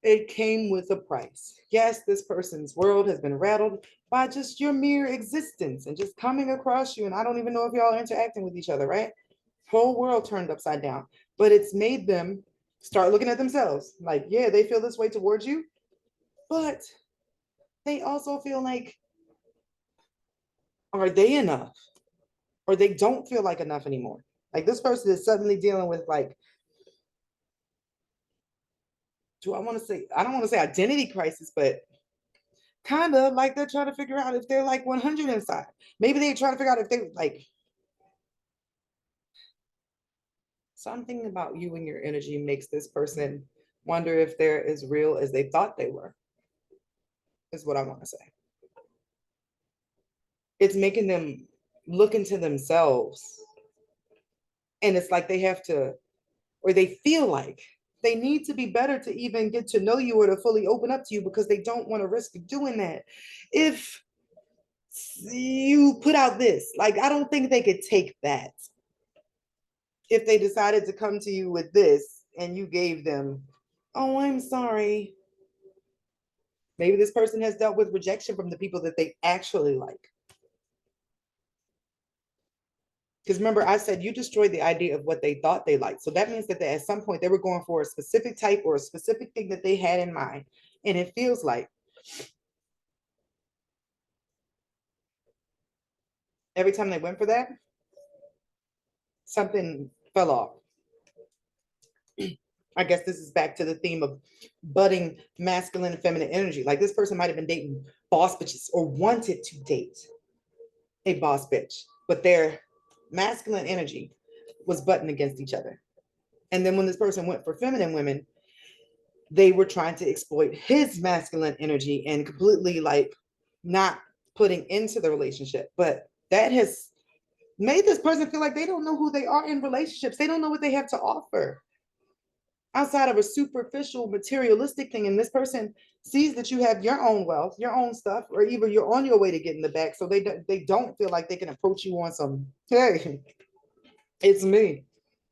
it came with a price. Yes, this person's world has been rattled by just your mere existence and just coming across you. And I don't even know if y'all are interacting with each other, right? Whole world turned upside down. But it's made them start looking at themselves like, yeah, they feel this way towards you, but they also feel like, are they enough? Or they don't feel like enough anymore. Like this person is suddenly dealing with like, do I want to say, I don't want to say identity crisis, but kind of like they're trying to figure out if they're like 100 inside. Maybe they're trying to figure out if they like something about you and your energy makes this person wonder if they're as real as they thought they were, is what I want to say. It's making them look into themselves. And it's like they have to, or they feel like they need to be better to even get to know you or to fully open up to you because they don't want to risk doing that. If you put out this, like, I don't think they could take that if they decided to come to you with this and you gave them, oh, I'm sorry. Maybe this person has dealt with rejection from the people that they actually like. Because remember, I said you destroyed the idea of what they thought they liked. So that means that at some point they were going for a specific type or a specific thing that they had in mind. And it feels like every time they went for that, something fell off. I guess this is back to the theme of budding masculine and feminine energy. Like this person might have been dating boss bitches or wanted to date a boss bitch, but their masculine energy was butting against each other. And then when this person went for feminine women, they were trying to exploit his masculine energy and completely like not putting into the relationship. But that has made this person feel like they don't know who they are in relationships. They don't know what they have to offer outside of a superficial materialistic thing. And this person sees that you have your own wealth, your own stuff, or either you're on your way to get in the back. So they don't feel like they can approach you on some, hey, it's me.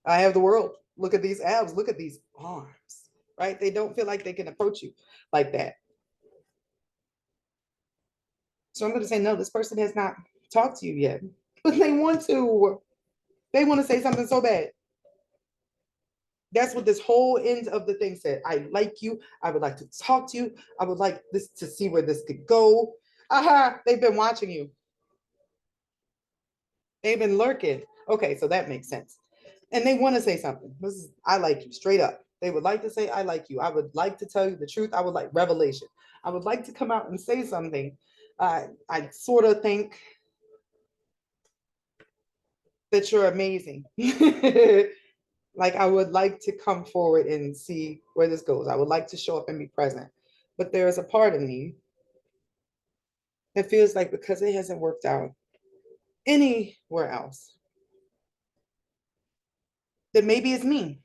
I have the world. Look at these abs. Look at these arms, right? They don't feel like they can approach you like that. So I'm going to say, no, this person has not talked to you yet. But they want to. They want to say something so bad. That's what this whole end of the thing said. I like you. I would like to talk to you. I would like this to see where this could go. Aha, they've been watching you. They've been lurking. Okay, so that makes sense. And they want to say something. This is, I like you, straight up. They would like to say, I like you. I would like to tell you the truth. I would like revelation. I would like to come out and say something. I sort of think that you're amazing. Like, I would like to come forward and see where this goes. I would like to show up and be present. But there is a part of me that feels like because it hasn't worked out anywhere else, that maybe it's me.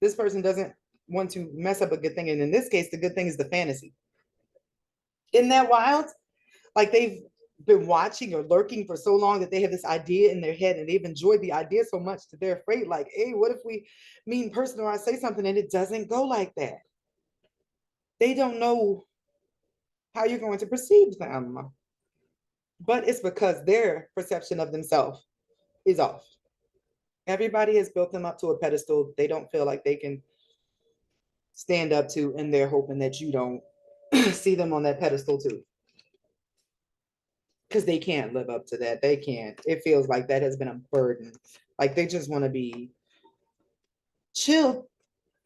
This person doesn't want to mess up a good thing. And in this case, the good thing is the fantasy. Isn't that wild? Like they've been watching or lurking for so long that they have this idea in their head and they've enjoyed the idea so much that they're afraid, like, hey, what if we meet in person or I say something and it doesn't go like that? They don't know how you're going to perceive them. But it's because their perception of themselves is off. Everybody has built them up to a pedestal they don't feel like they can stand up to, and they're hoping that you don't see them on that pedestal too. Because they can't live up to that. They can't. It feels like that has been a burden. Like they just want to be chill.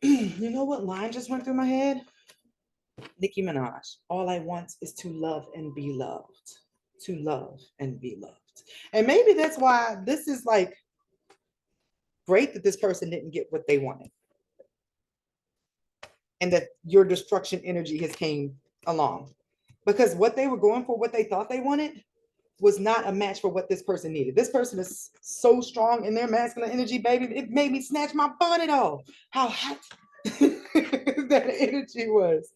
You know what line just went through my head? Nicki Minaj. All I want is to love and be loved. To love and be loved. And maybe that's why this is like great that this person didn't get what they wanted. And that your destruction energy has came along. Because what they were going for, what they thought they wanted, was not a match for what this person needed. This person is so strong in their masculine energy, baby. It made me snatch my bonnet off. How hot that energy was.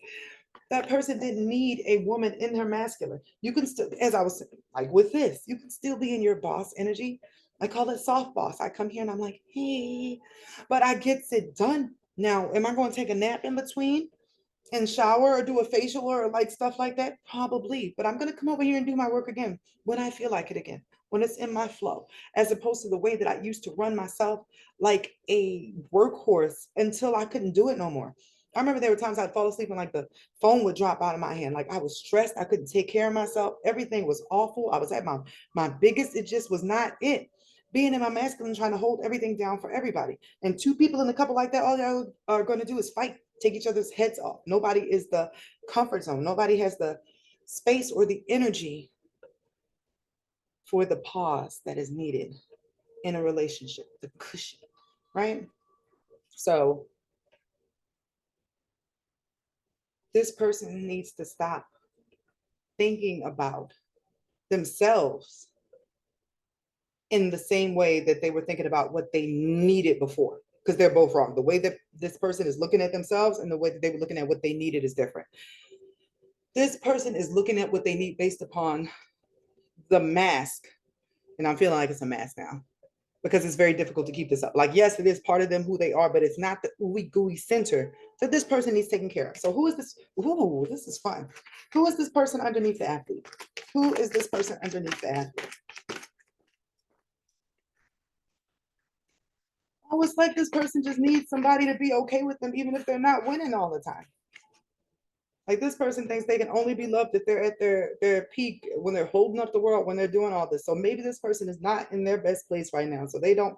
That person didn't need a woman in her masculine. You can still, as I was saying, like with this, you can still be in your boss energy. I call it soft boss. I come here and I'm like, hey, but I gets it done. Now, am I going to take a nap in between and shower or do a facial or like stuff like that? Probably. But I'm going to come over here and do my work again when I feel like it again, when it's in my flow, as opposed to the way that I used to run myself like a workhorse until I couldn't do it no more. I remember there were times I'd fall asleep and like the phone would drop out of my hand. Like I was stressed. I couldn't take care of myself. Everything was awful. I was at my biggest. It just was not it. Being in my masculine, trying to hold everything down for everybody. And two people in a couple like that, all y'all are going to do is fight, take each other's heads off. Nobody is the comfort zone. Nobody has the space or the energy for the pause that is needed in a relationship, the cushion, right? So this person needs to stop thinking about themselves in the same way that they were thinking about what they needed before, because they're both wrong. The way that this person is looking at themselves and the way that they were looking at what they needed is different. This person is looking at what they need based upon the mask, and I'm feeling like it's a mask now because it's very difficult to keep this up. Like, yes, it is part of them who they are, but it's not the ooey gooey center that this person needs taken care of. So who is this? Ooh, this is fun. Who is this person underneath the athlete? Who is this person underneath the athlete? Oh, it's like this person just needs somebody to be okay with them, even if they're not winning all the time. Like this person thinks they can only be loved if they're at their peak, when they're holding up the world, when they're doing all this. So maybe this person is not in their best place right now. So they don't,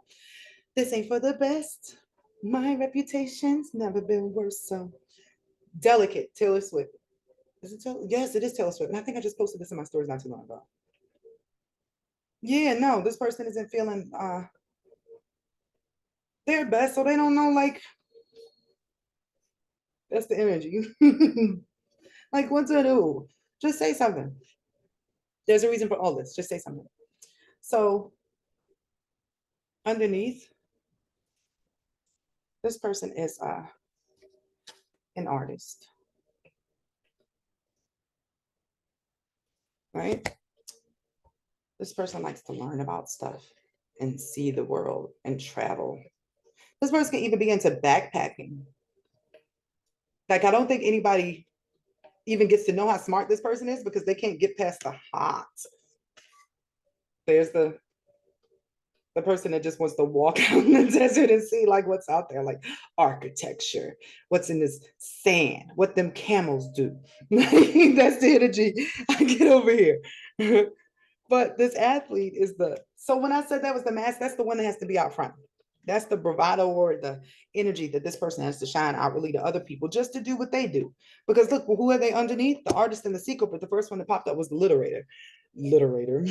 this ain't for the best. My reputation's never been worse. So delicate, Taylor Swift. Is it Taylor? Yes, it is Taylor Swift. And I think I just posted this in my stories not too long ago. Yeah, no, this person isn't feeling their best. So they don't know, like, that's the energy. Like what to do? Just say something. There's a reason for all this. Just say something. So underneath, this person is an artist, right? This person likes to learn about stuff and see the world and travel. This person can even be into backpacking. Like, I don't think anybody even gets to know how smart this person is because they can't get past the hot. There's the person that just wants to walk out in the desert and see like what's out there, like architecture, what's in this sand, what them camels do. That's the energy I get over here. But this athlete is so when I said that was the mask, that's the one that has to be out front. That's the bravado or the energy that this person has to shine outwardly to other people just to do what they do. Because look, who are they underneath? The artist and the seeker, but the first one that popped up was the literator. Literator.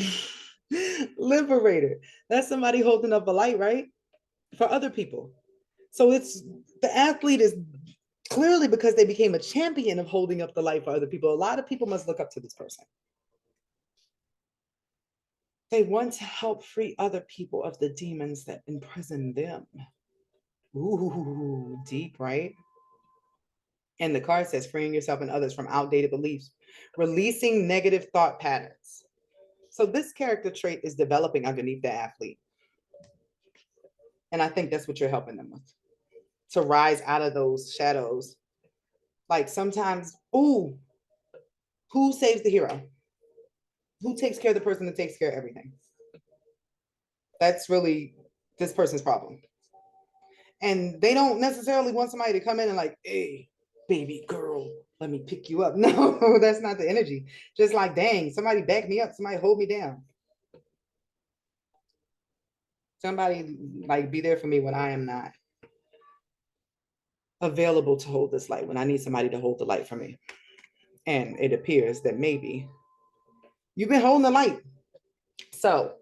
Liberator. That's somebody holding up a light, right? For other people. So it's the athlete is clearly because they became a champion of holding up the light for other people. A lot of people must look up to this person. They want to help free other people of the demons that imprison them. Ooh, deep, right? And the card says freeing yourself and others from outdated beliefs, releasing negative thought patterns. So this character trait is developing underneath the athlete. And I think that's what you're helping them with, to rise out of those shadows. Like sometimes, ooh, who saves the hero? Who takes care of the person that takes care of everything? That's really this person's problem. And they don't necessarily want somebody to come in and like, hey, baby girl, let me pick you up. No, that's not the energy. Just like, dang, somebody back me up. Somebody hold me down. Somebody like be there for me when I am not available to hold this light, when I need somebody to hold the light for me. And it appears that maybe you've been holding the light. So,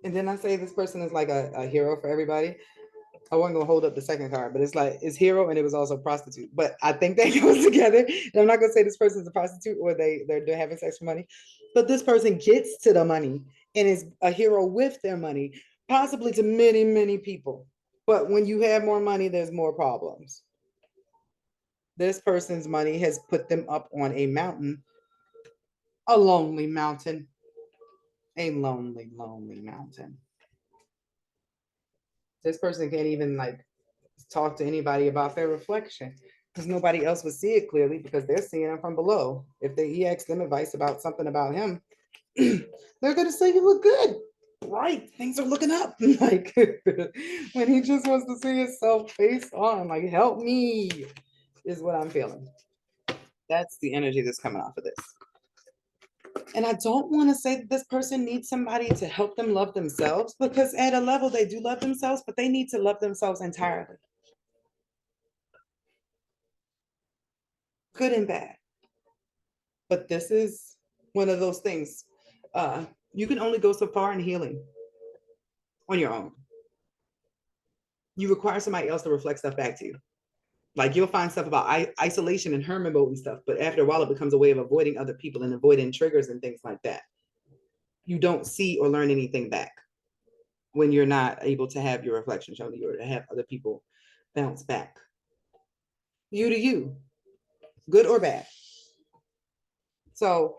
and then I say this person is like a hero for everybody. I wasn't gonna hold up the second card, but it's like it's hero and it was also prostitute. But I think that goes together. And I'm not gonna say this person's a prostitute or they're having sex for money, but this person gets to the money and is a hero with their money, possibly to many, many people. But when you have more money, there's more problems. This person's money has put them up on a mountain, a lonely mountain, a lonely, lonely mountain. This person can't even like talk to anybody about their reflection because nobody else would see it clearly because they're seeing it from below. If he asks them advice about something about him, they're going to say you look good, bright, things are looking up. Like when he just wants to see himself face on, like help me is what I'm feeling. That's the energy that's coming off of this. And I don't want to say that this person needs somebody to help them love themselves because at a level they do love themselves, but they need to love themselves entirely. Good and bad. But this is one of those things. You can only go so far in healing on your own. You require somebody else to reflect stuff back to you. Like you'll find stuff about isolation and hermit mode and stuff, but after a while it becomes a way of avoiding other people and avoiding triggers and things like that. You don't see or learn anything back when you're not able to have your reflection shown to you or to have other people bounce back. You to you, good or bad. So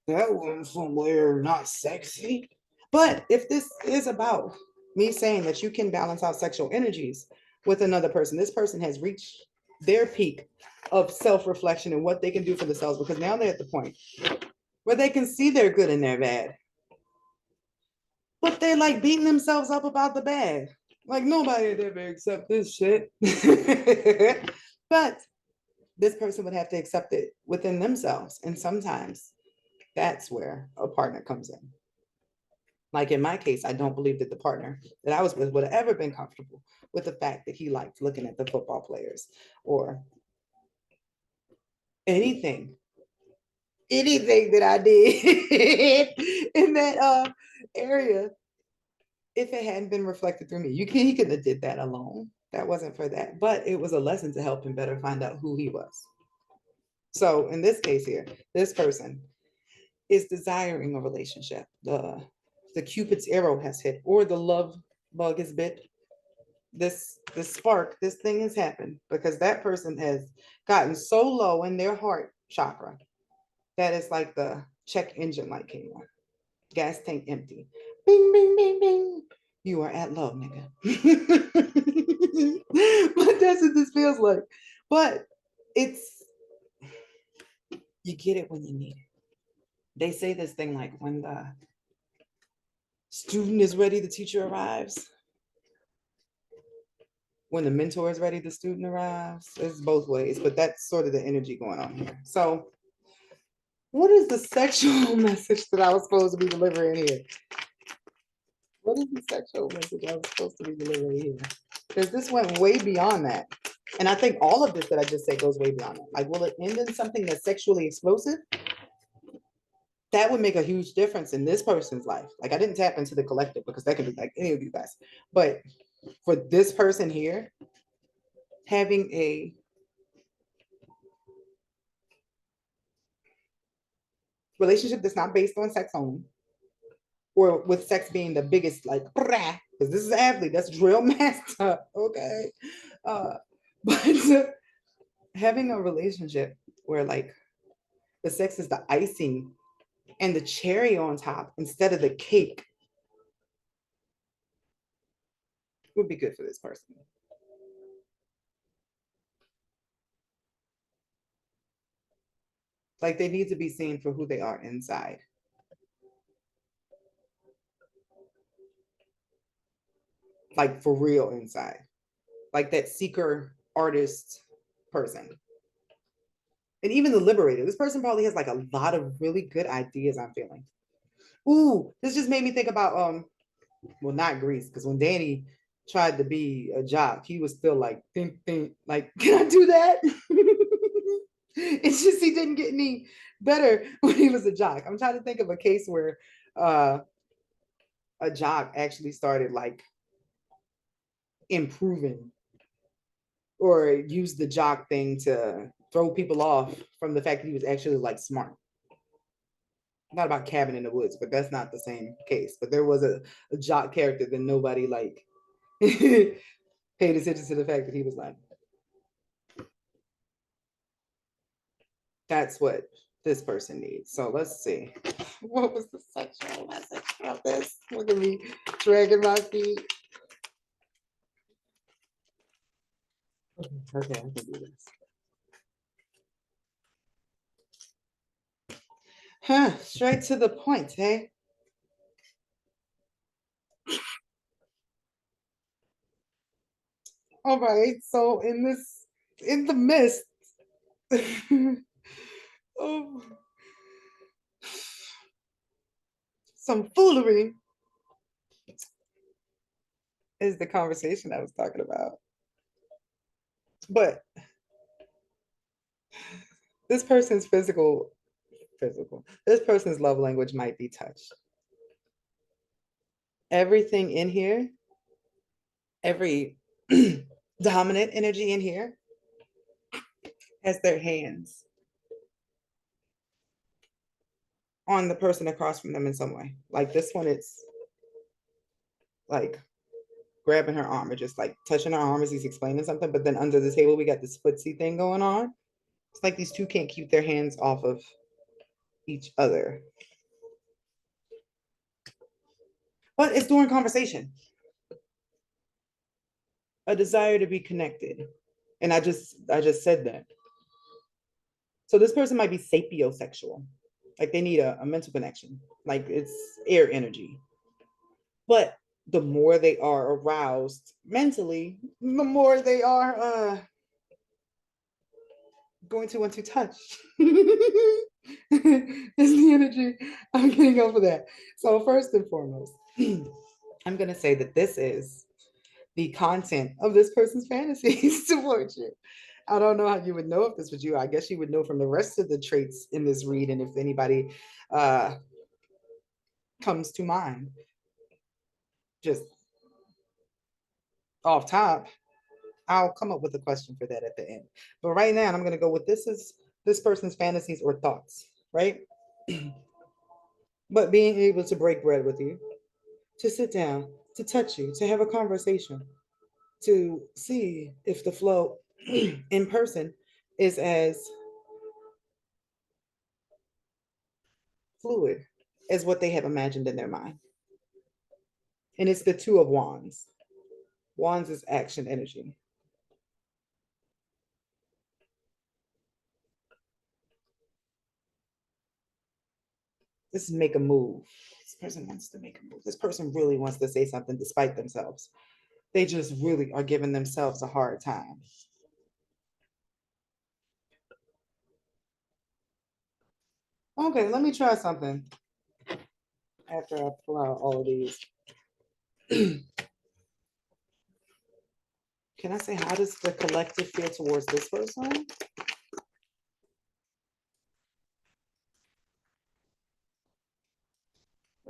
that went somewhere not sexy. But if this is about me saying that you can balance out sexual energies with another person, this person has reached their peak of self-reflection and what they can do for themselves because now they're at the point where they can see their good and their bad. But they're like beating themselves up about the bad. Like nobody would ever accept this shit. But this person would have to accept it within themselves. And sometimes that's where a partner comes in. Like in my case, I don't believe that the partner that I was with would have ever been comfortable with the fact that he liked looking at the football players or anything that I did in that area if it hadn't been reflected through me. He couldn't have did that alone. That wasn't for that, but it was a lesson to help him better find out who he was. So in this case here, this person is desiring a relationship. The Cupid's arrow has hit, or the love bug has bit. This spark, this thing has happened because that person has gotten so low in their heart chakra that it's like the check engine light came on. Gas tank empty. Bing, bing, bing, bing. You are at low, nigga. But that's what this feels like. But it's You get it when you need it. They say this thing like when the student is ready, the teacher arrives. When the mentor is ready, the student arrives. It's both ways, but that's sort of the energy going on here. So, what is the sexual message that I was supposed to be delivering here? What is the sexual message I was supposed to be delivering here? Because this went way beyond that. And I think all of this that I just said goes way beyond that. Like, will it end in something that's sexually explosive? That would make a huge difference in this person's life. Like, I didn't tap into the collective because that could be like any of you guys. But for this person here, having a relationship that's not based on sex only, or with sex being the biggest, like, because this is an athlete, that's drill master, okay? Uh, but having a relationship where, like, the sex is the icing and the cherry on top instead of the cake would be good for this person. Like, they need to be seen for who they are inside. Like, for real inside. Like that seeker artist person. And even the liberator. This person probably has like a lot of really good ideas, I'm feeling. Ooh, this just made me think about well, not Greece, because when Danny tried to be a jock, he was still like, think, like, can I do that? It's just he didn't get any better when he was a jock. I'm trying to think of a case where a jock actually started like improving or used the jock thing to throw people off from the fact that he was actually like smart. Not about Cabin in the Woods, but that's not the same case. But there was a jock character that nobody like paid attention to the fact that he was like, that's what this person needs. So let's see. What was the sexual message of this? Look at me dragging my feet. Okay, I can do this. Huh, straight to the point, hey? All right, so in the midst of some foolery is the conversation I was talking about. But this person's this person's love language might be touch. Everything in here, every dominant energy in here has their hands on the person across from them in some way. Like this one, it's like grabbing her arm or just like touching her arm as he's explaining something. But then under the table, we got this footsie thing going on. It's like these two can't keep their hands off of each other. But it's during conversation, a desire to be connected. And I just said that. So this person might be sapiosexual. Like they need a mental connection. Like it's air energy. But the more they are aroused mentally, the more they are going to want to touch. Is the energy I'm getting over that. So first and foremost, I'm gonna say that this is the content of this person's fantasies towards you. I don't know how you would know if this was you. I guess you would know from the rest of the traits in this read, and if anybody uh, comes to mind, just off top, I'll come up with a question for that at the end. But right now, I'm going to go with this is this person's fantasies or thoughts, right? But being able to break bread with you, to sit down, to touch you, to have a conversation, to see if the flow in person is as fluid as what they have imagined in their mind. And it's the Two of Wands. Wands is action energy. This is make a move. This person wants to make a move. This person really wants to say something despite themselves. They just really are giving themselves a hard time. Okay, let me try something after I pull out all of these. Can I say, how does the collective feel towards this person?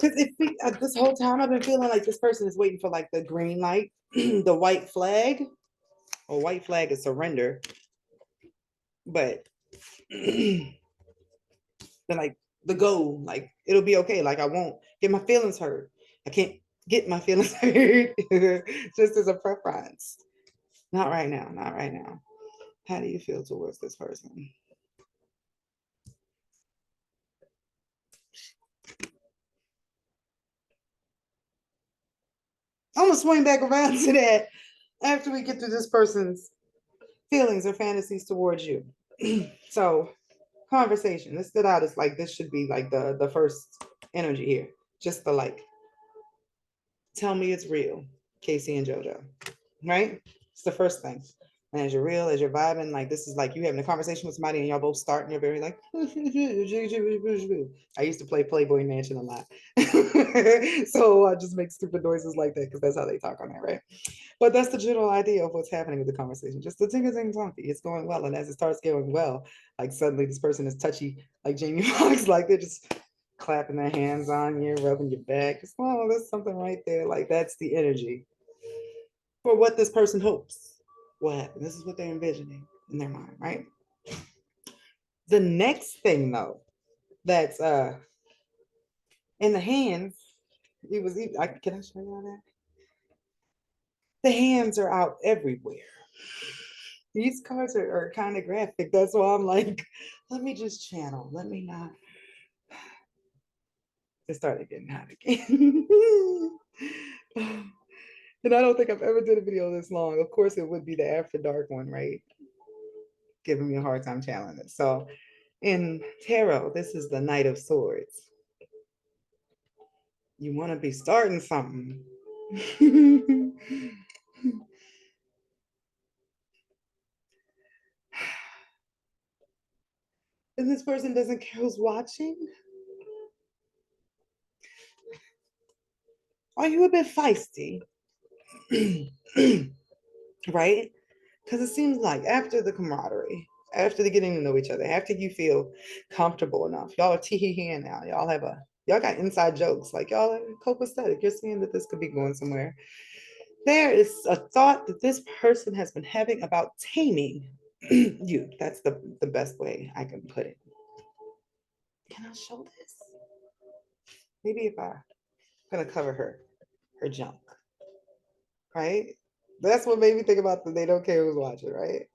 Because this whole time I've been feeling like this person is waiting for like the green light, the white flag. Or white flag is surrender, but then like the goal, like it'll be okay. Like I won't get my feelings hurt. I can't get my feelings hurt just as a preference. Not right now. Not right now. How do you feel towards this person? I'm gonna swing back around to that after we get to this person's feelings or fantasies towards you. So conversation. This stood out as like this should be like the first energy here. Just the like, tell me it's real, Casey and JoJo. Right? It's the first thing. And as you're real, as you're vibing, like this is like you having a conversation with somebody and y'all both start and you're very like, I used to play Playboy Mansion a lot. So I just make stupid noises like that because that's how they talk on there, right? But that's the general idea of what's happening with the conversation. Just the ting ting tonky. It's going well. And as it starts going well, like suddenly this person is touchy, like Jamie Foxx, like they're just clapping their hands on you, rubbing your back. It's, oh, there's something right there. Like that's the energy for what this person hopes will happen. This is what they're envisioning in their mind, right? The next thing though, that's in the hands, it was can I show you all that? The hands are out everywhere. These cards are kind of graphic. That's why I'm like, let me just channel. Let me not. It started getting hot again. And I don't think I've ever did a video this long. Of course, it would be the after dark one, right? Giving me a hard time channeling it. So in tarot, this is the Knight of Swords. You want to be starting something. And this person doesn't care who's watching. Are you a bit feisty? Right? Because it seems like after the camaraderie, after the getting to know each other, after you feel comfortable enough, y'all are tee-hee-heeing now. Y'all got inside jokes. Like y'all are copacetic. You're seeing that this could be going somewhere. There is a thought that this person has been having about taming you. That's the best way I can put it. Can I show this? Maybe if I'm gonna cover her junk, right? That's what made me think about the they don't care who's watching, right?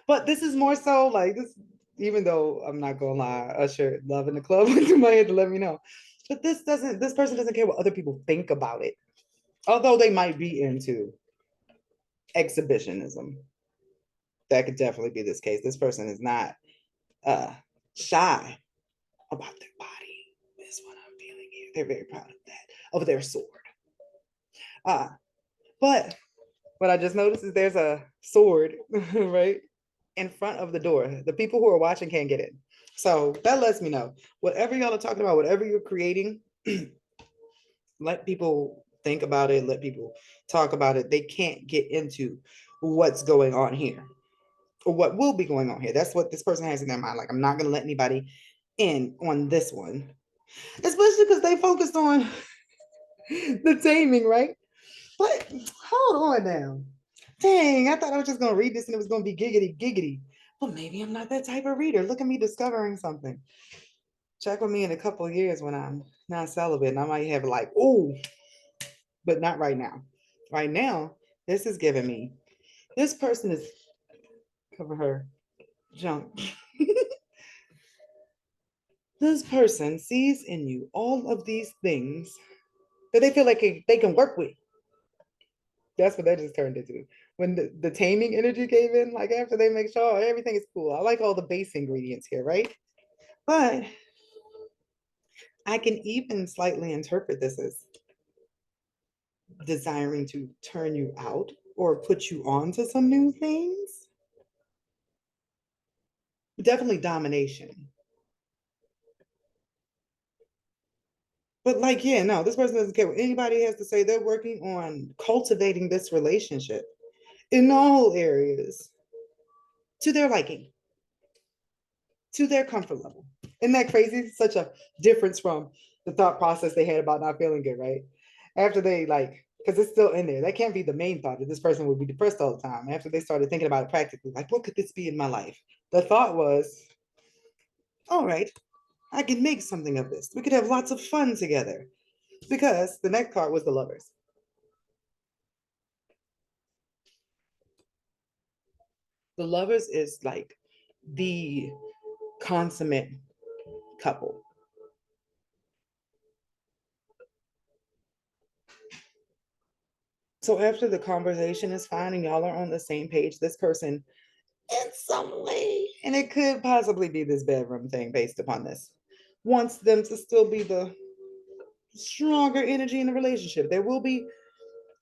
But this is more so like this, even though I'm not gonna lie, Usher Love in the Club went through my head to let me know. But this person doesn't care what other people think about it. Although they might be into exhibitionism. That could definitely be this case. This person is not uh shy about their body, is what I'm feeling here. They're very proud of that, of their sword. Uh, but what I just noticed is there's a sword, right, in front of the door. The people who are watching can't get in. So that lets me know whatever y'all are talking about, whatever you're creating, let people think about it, let people talk about it. They can't get into what's going on here or what will be going on here. That's what this person has in their mind. Like, I'm not going to let anybody in on this one, especially because they focused on the taming, right? But hold on now. Dang, I thought I was just gonna read this and it was gonna be giggity giggity. But maybe I'm not that type of reader. Look at me discovering something. Check with me in a couple of years when I'm not celibate and I might have like, oh, but not right now. Right now, this is giving me, this person is cover her junk. This person sees in you all of these things that they feel like they can work with. That's what that just turned into. When the taming energy came in, like after they make sure everything is cool. I like all the base ingredients here, right? But I can even slightly interpret this as desiring to turn you out or put you on to some new things. Definitely domination. But like, yeah, no, this person doesn't care what anybody has to say. They're working on cultivating this relationship in all areas to their liking, to their comfort level. Isn't that crazy? Such a difference from the thought process they had about not feeling good, right? After they like, because it's still in there. That can't be the main thought that this person would be depressed all the time. After they started thinking about it practically, like, what could this be in my life? The thought was, all right, I can make something of this. We could have lots of fun together. Because the next card was the lovers. The lovers is like the consummate couple. So after the conversation is fine and y'all are on the same page, this person in some way, and it could possibly be this bedroom thing based upon this, wants them to still be the stronger energy in the relationship. There will be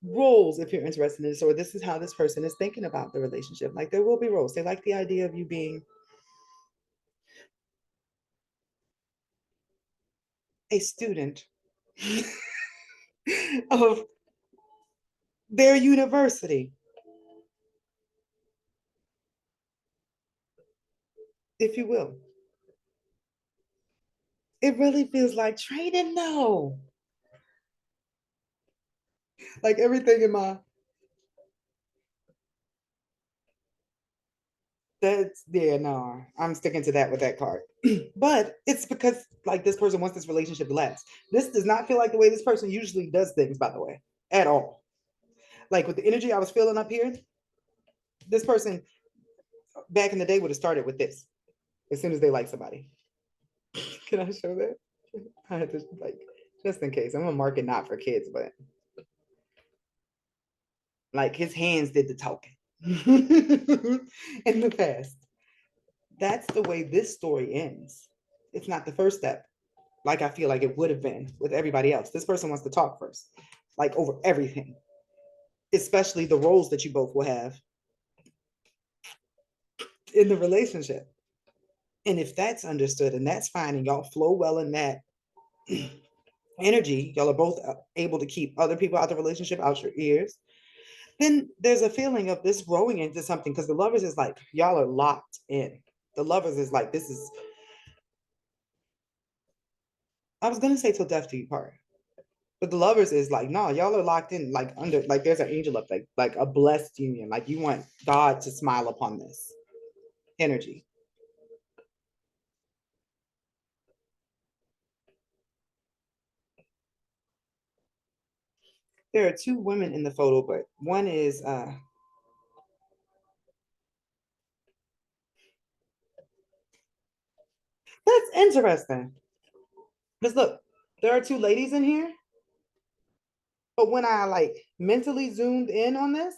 roles if you're interested in this, or this is how this person is thinking about the relationship. Like there will be roles. They like the idea of you being a student of their university, if you will. It really feels like training though. Like everything in my that's yeah, no, I'm sticking to that with that card. But it's because like this person wants this relationship to last. This does not feel like the way this person usually does things, by the way, at all. Like with the energy I was feeling up here, this person back in the day would have started with this as soon as they like somebody. Can I show that? I had to like just in case. I'm gonna mark it not for kids, but like his hands did the talking in the past. That's the way this story ends. It's not the first step, like I feel like it would have been with everybody else. This person wants to talk first, like over everything, especially the roles that you both will have in the relationship. And if that's understood and that's fine and y'all flow well in that energy, y'all are both able to keep other people out the relationship out your ears, then there's a feeling of this growing into something because the lovers is like, y'all are locked in. The lovers is like, this is, I was going to say till death do you part. But the lovers is like, no, y'all are locked in, like under, like there's an angel up, like a blessed union. Like you want God to smile upon this energy. There are two women in the photo, but one is that's interesting. Because look, there are two ladies in here, but when I like mentally zoomed in on this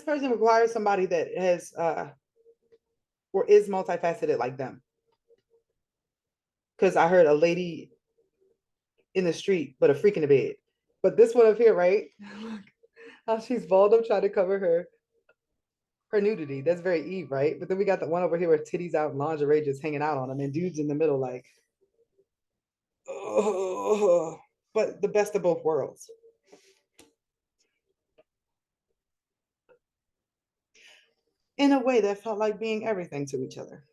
person requires somebody that has or is multifaceted like them. Because I heard a lady in the street, but a freak in the bed. But this one up here, right? How she's balled up trying to cover her nudity. That's very Eve, right? But then we got the one over here with titties out and lingerie just hanging out on them, and dudes in the middle, like, oh, but the best of both worlds. In a way that felt like being everything to each other,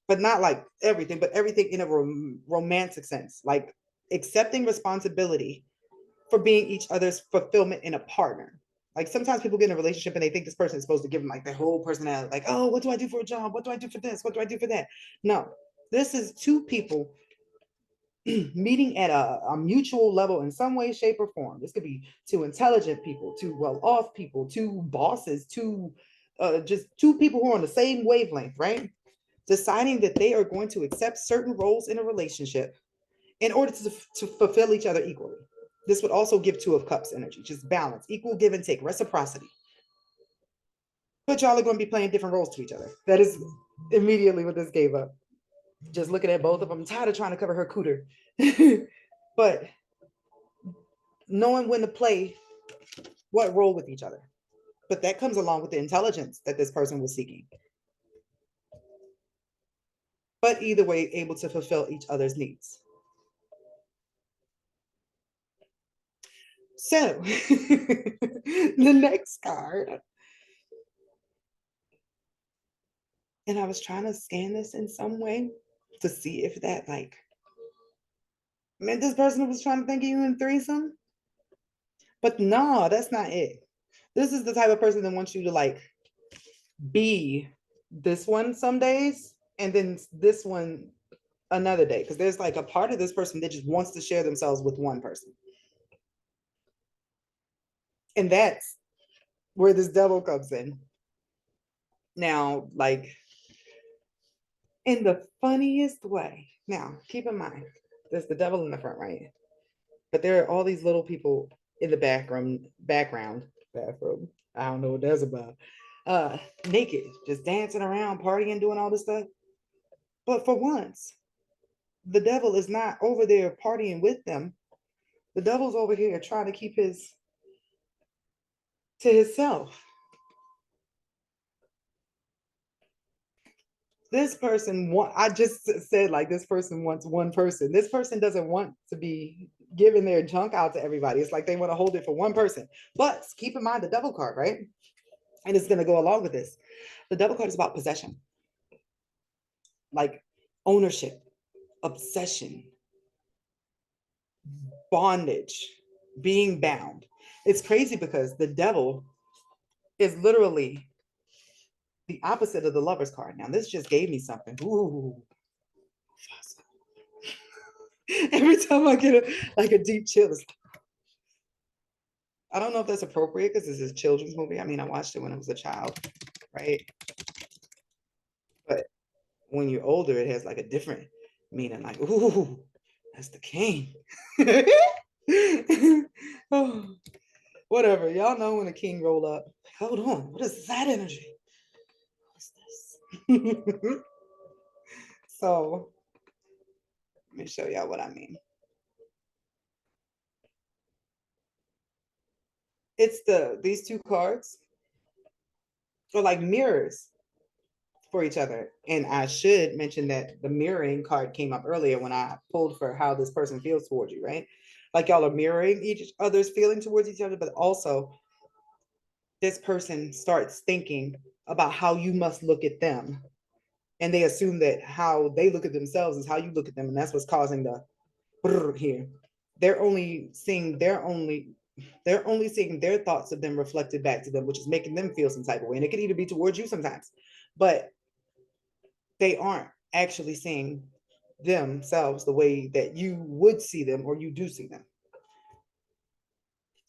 but not like everything, but everything in a romantic sense, like accepting responsibility for being each other's fulfillment in a partner. Like sometimes people get in a relationship and they think this person is supposed to give them like their whole personality. Like, oh, what do I do for a job? What do I do for this? What do I do for that? No, this is two people meeting at a mutual level in some way, shape, or form. This could be two intelligent people, two well-off people, two bosses, two just two people who are on the same wavelength, right? Deciding that they are going to accept certain roles in a relationship in order to fulfill each other equally. This would also give Two of Cups energy, just balance, equal give and take, reciprocity. But y'all are going to be playing different roles to each other. That is immediately what this gave up. Just looking at both of them. I'm tired of trying to cover her cooter. But knowing when to play what role with each other. But that comes along with the intelligence that this person was seeking. But either way, able to fulfill each other's needs. So the next card, and I was trying to scan this in some way to see if that like meant this person was trying to think of you in threesome. But no, that's not it. This is the type of person that wants you to like be this one some days and then this one another day. Because there's like a part of this person that just wants to share themselves with one person. And that's where this devil comes in. Now, like in the funniest way. Now, keep in mind, there's the devil in the front, right? But there are all these little people in the bathroom. I don't know what that's about. Naked, just dancing around, partying, doing all this stuff. But for once, the devil is not over there partying with them. The devil's over here trying to keep his to himself. This person I just said like this person wants one person. This person doesn't want to be giving their junk out to everybody. It's like they want to hold it for one person. But keep in mind the devil card, right? And it's going to go along with this. The devil card is about possession, like ownership, obsession, bondage, being bound. It's crazy because the devil is literally the opposite of the lover's card. Now, this just gave me something. Ooh. Every time I get a deep chill, I don't know if that's appropriate because this is a children's movie. I mean, I watched it when I was a child, right? But when you're older, it has like a different meaning, like, ooh, that's the king. Oh, whatever. Y'all know when a king roll up. Hold on, what is that energy? What's this? So let me show y'all what I mean. It's these two cards are like mirrors for each other. And I should mention that the mirroring card came up earlier when I pulled for how this person feels towards you, right? Like y'all are mirroring each other's feeling towards each other, but also this person starts thinking about how you must look at them. And they assume that how they look at themselves is how you look at them. And that's what's causing the here. They're only seeing their thoughts of them reflected back to them, which is making them feel some type of way. And it can either be towards you sometimes, but they aren't actually seeing themselves the way that you would see them or you do see them.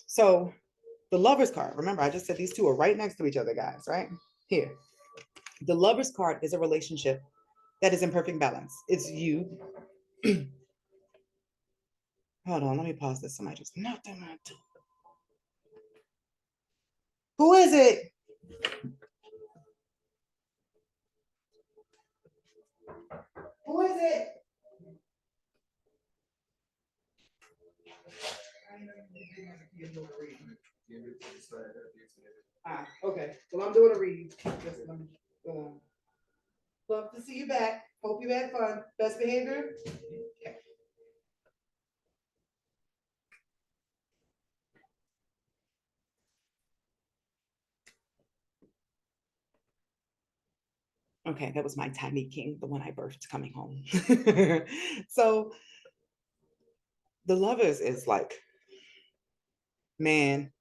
So the lover's card, remember, I just said these two are right next to each other, guys, right? Here. The lover's card is a relationship that is in perfect balance. It's you. Hold on, let me pause this. Somebody just knocked on my door. Who is it? Who is it? Okay. Well, I'm doing a read. Just let me go on. Love to see you back. Hope you had fun. Best behavior. Okay. Okay, that was my tiny king, the one I birthed coming home. So the lovers is like, man,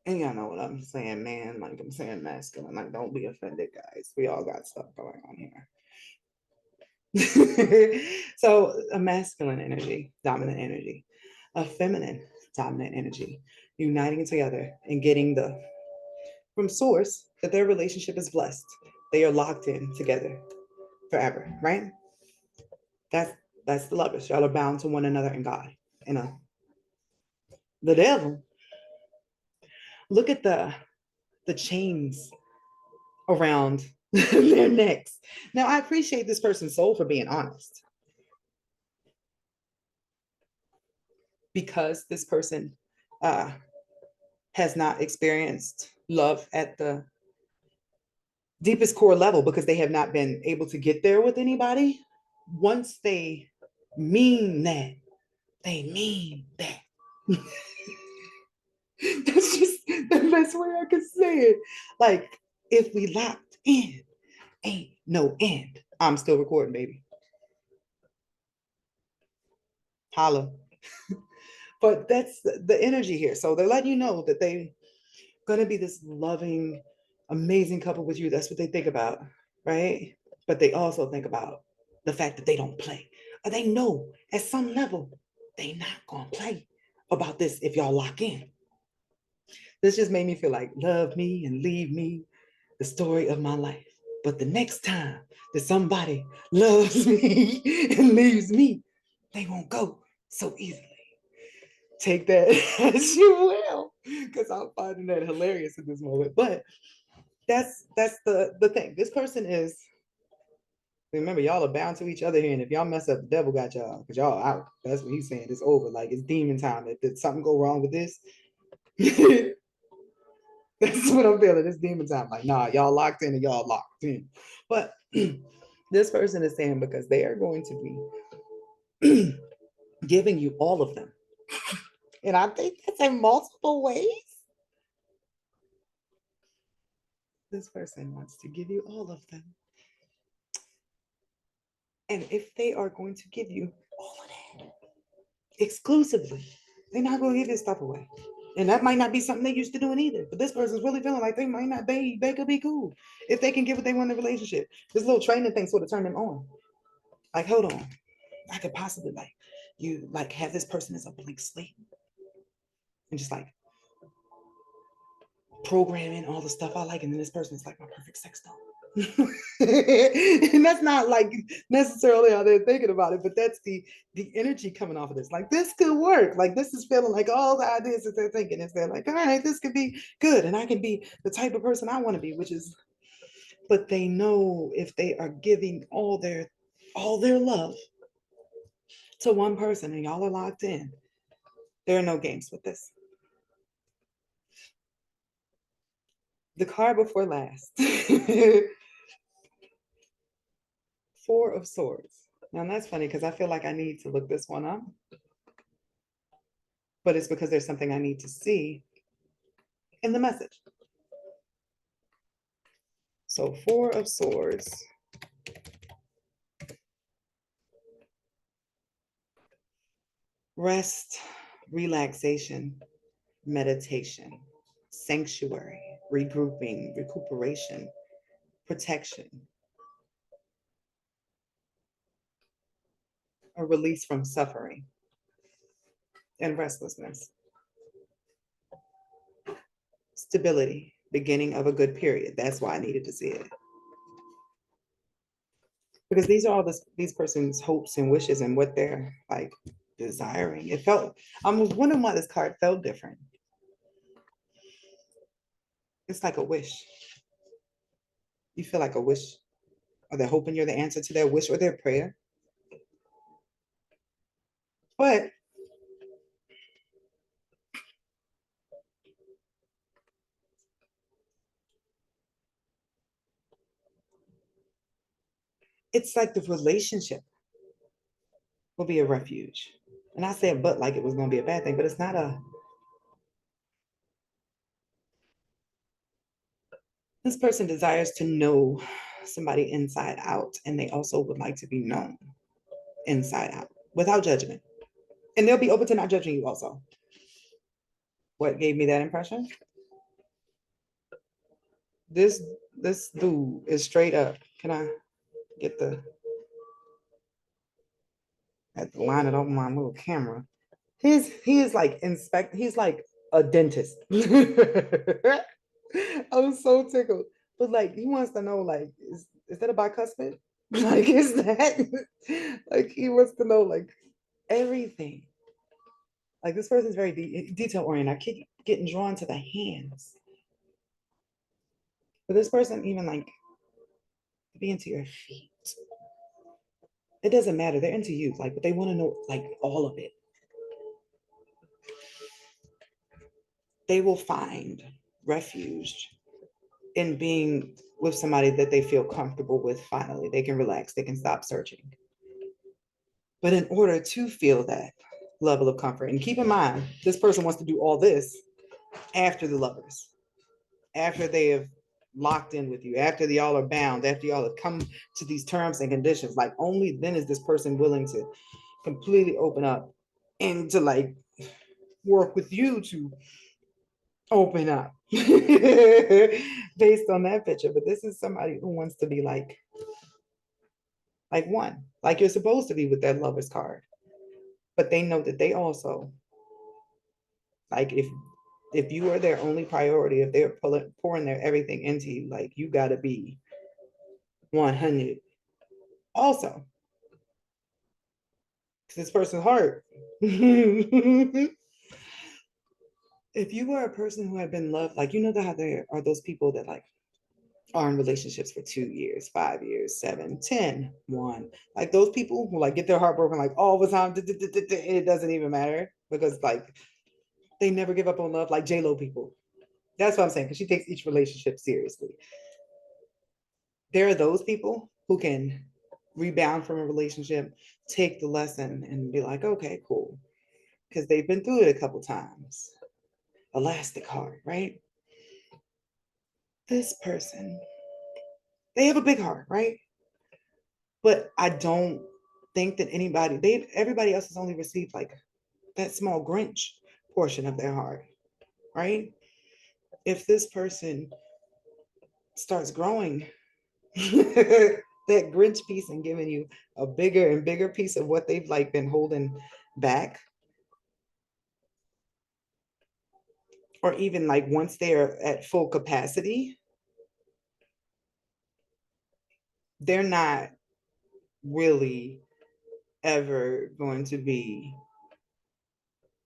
and y'all know what I'm saying, man. Like I'm saying masculine. Like, don't be offended, guys. We all got stuff going on here. So a masculine energy, dominant energy, a feminine dominant energy, uniting together and getting the from source that their relationship is blessed. They are locked in together forever, right? That's that's the lovers. Y'all are bound to one another in God. You know, the devil. Look at the chains around They're next. Now, I appreciate this person's soul for being honest, because this person uh, has not experienced love at the deepest core level because they have not been able to get there with anybody. Once they mean that, they mean that. That's just the best way I could say it. Like, if we locked in, ain't no end. I'm still recording, baby. Holla. But that's the energy here. So they're letting you know that they're gonna be this loving, amazing couple with you. That's what they think about, right? But they also think about the fact that they don't play. Or they know at some level they not gonna play about this if y'all lock in. This just made me feel like love me and leave me, the story of my life. But the next time that somebody loves me and leaves me, they won't go so easily. Take that as you will, because I'm finding that hilarious at this moment. But that's the thing. This person is, remember, y'all are bound to each other here, and if y'all mess up, the devil got y'all, because y'all out. That's what he's saying. It's over. Like, it's demon time. If did something go wrong with this, that's what I'm feeling. It's demon time. Like, nah, y'all locked in and y'all locked in. But this person is saying because they are going to be giving you all of them. And I think that's in multiple ways. This person wants to give you all of them. And if they are going to give you all of that exclusively, they're not going to give this stuff away. And that might not be something they're used to doing either. But this person's really feeling like they might not, they could be cool if they can give what they want in the relationship. This little training thing sort of turned them on. Like, hold on, I could possibly like have this person as a blank slate and just like programming all the stuff I like, and then this person is like my perfect sex doll. And that's not like necessarily how they're thinking about it, but that's the energy coming off of this. Like, this could work. Like, this is feeling like all the ideas that they're thinking is they're like, all right, this could be good, and I can be the type of person I want to be, which is. But they know if they are giving all their love to one person and y'all are locked in, there are no games with this. The card before last. Four of Swords. Now that's funny because I feel like I need to look this one up, but it's because there's something I need to see in the message. So Four of Swords. Rest, relaxation, meditation, sanctuary, regrouping, recuperation, protection, a release from suffering and restlessness, stability, beginning of a good period. That's why I needed to see it. Because these are all these person's hopes and wishes and what they're like desiring. It felt, I was wondering why this card felt different. It's like a wish. You feel like a wish, or they're hoping you're the answer to their wish or their prayer. But it's like the relationship will be a refuge. And I said, but like it was going to be a bad thing, but it's not a. This person desires to know somebody inside out, and they also would like to be known inside out without judgment. And they'll be open to not judging you also. What gave me that impression? This this dude is straight up. Can I get I have to line it up on my little camera? He is like he's like a dentist. I was so tickled. But like he wants to know, like, is that a bicuspid? Like, is that like he wants to know like everything. Like, this person's very detail oriented. I keep getting drawn to the hands. But this person even like to be into your feet. It doesn't matter. They're into you, like, but they want to know like all of it. They will find refuge in being with somebody that they feel comfortable with. Finally, they can relax, they can stop searching. But in order to feel that level of comfort, and keep in mind, this person wants to do all this after the lovers, after they have locked in with you, after y'all are bound, after y'all have come to these terms and conditions. Like, only then is this person willing to completely open up and to like work with you to open up based on that picture. But this is somebody who wants to be like one, like you're supposed to be with that lover's card. But they know that they also, like, if you are their only priority, if they're pouring their everything into you, like, you got to be 100 also. Because this person's heart. If you were a person who had been loved, like, you know how there are those people that like are in relationships for 2 years, 5 years, 7, 10, 1. Like those people who like get their heart broken like all the time. It doesn't even matter because like they never give up on love, like J-Lo people. That's what I'm saying, because she takes each relationship seriously. There are those people who can rebound from a relationship, take the lesson and be like, okay, cool. Because they've been through it a couple times. Elastic heart, right? This person, they have a big heart, right? But I don't think that everybody else has only received like that small Grinch portion of their heart, right? If this person starts growing that Grinch piece and giving you a bigger and bigger piece of what they've like been holding back, or even like once they're at full capacity, they're not really ever going to be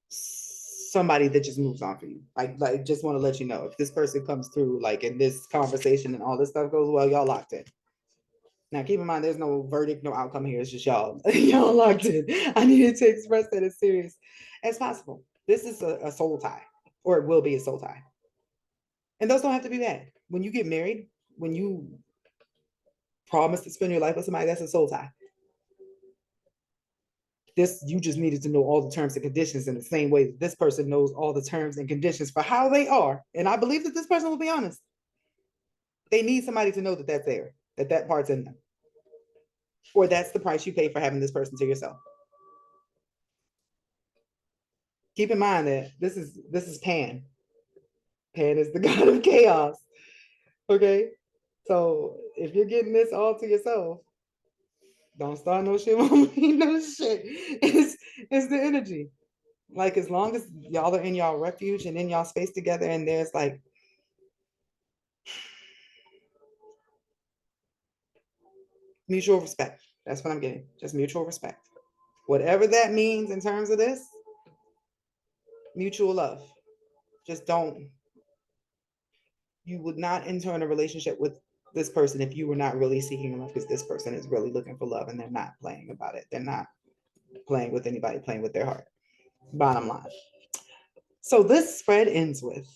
somebody that just moves on for you. Like just want to let you know, if this person comes through like in this conversation and all this stuff goes well, y'all locked in. Now keep in mind, there's no verdict, no outcome here. It's just y'all, y'all locked in. I needed to express that as serious as possible. This is a soul tie, or it will be a soul tie. And those don't have to be bad. When you get married, when you promise to spend your life with somebody, that's a soul tie. This, you just needed to know all the terms and conditions in the same way that this person knows all the terms and conditions for how they are. And I believe that this person will be honest. They need somebody to know that that's there, that that part's in them. Or that's the price you pay for having this person to yourself. Keep in mind that this is Pan. Pan is the god of chaos. Okay. So if you're getting this all to yourself, don't start no shit won't be no shit. It's the energy. Like as long as y'all are in y'all refuge and in y'all space together, and there's like mutual respect. That's what I'm getting. Just mutual respect. Whatever that means in terms of this, mutual love. Just don't, you would not enter in a relationship with this person if you were not really seeking love, because this person is really looking for love and they're not playing about it. They're not playing with anybody, playing with their heart. Bottom line. So this spread ends with,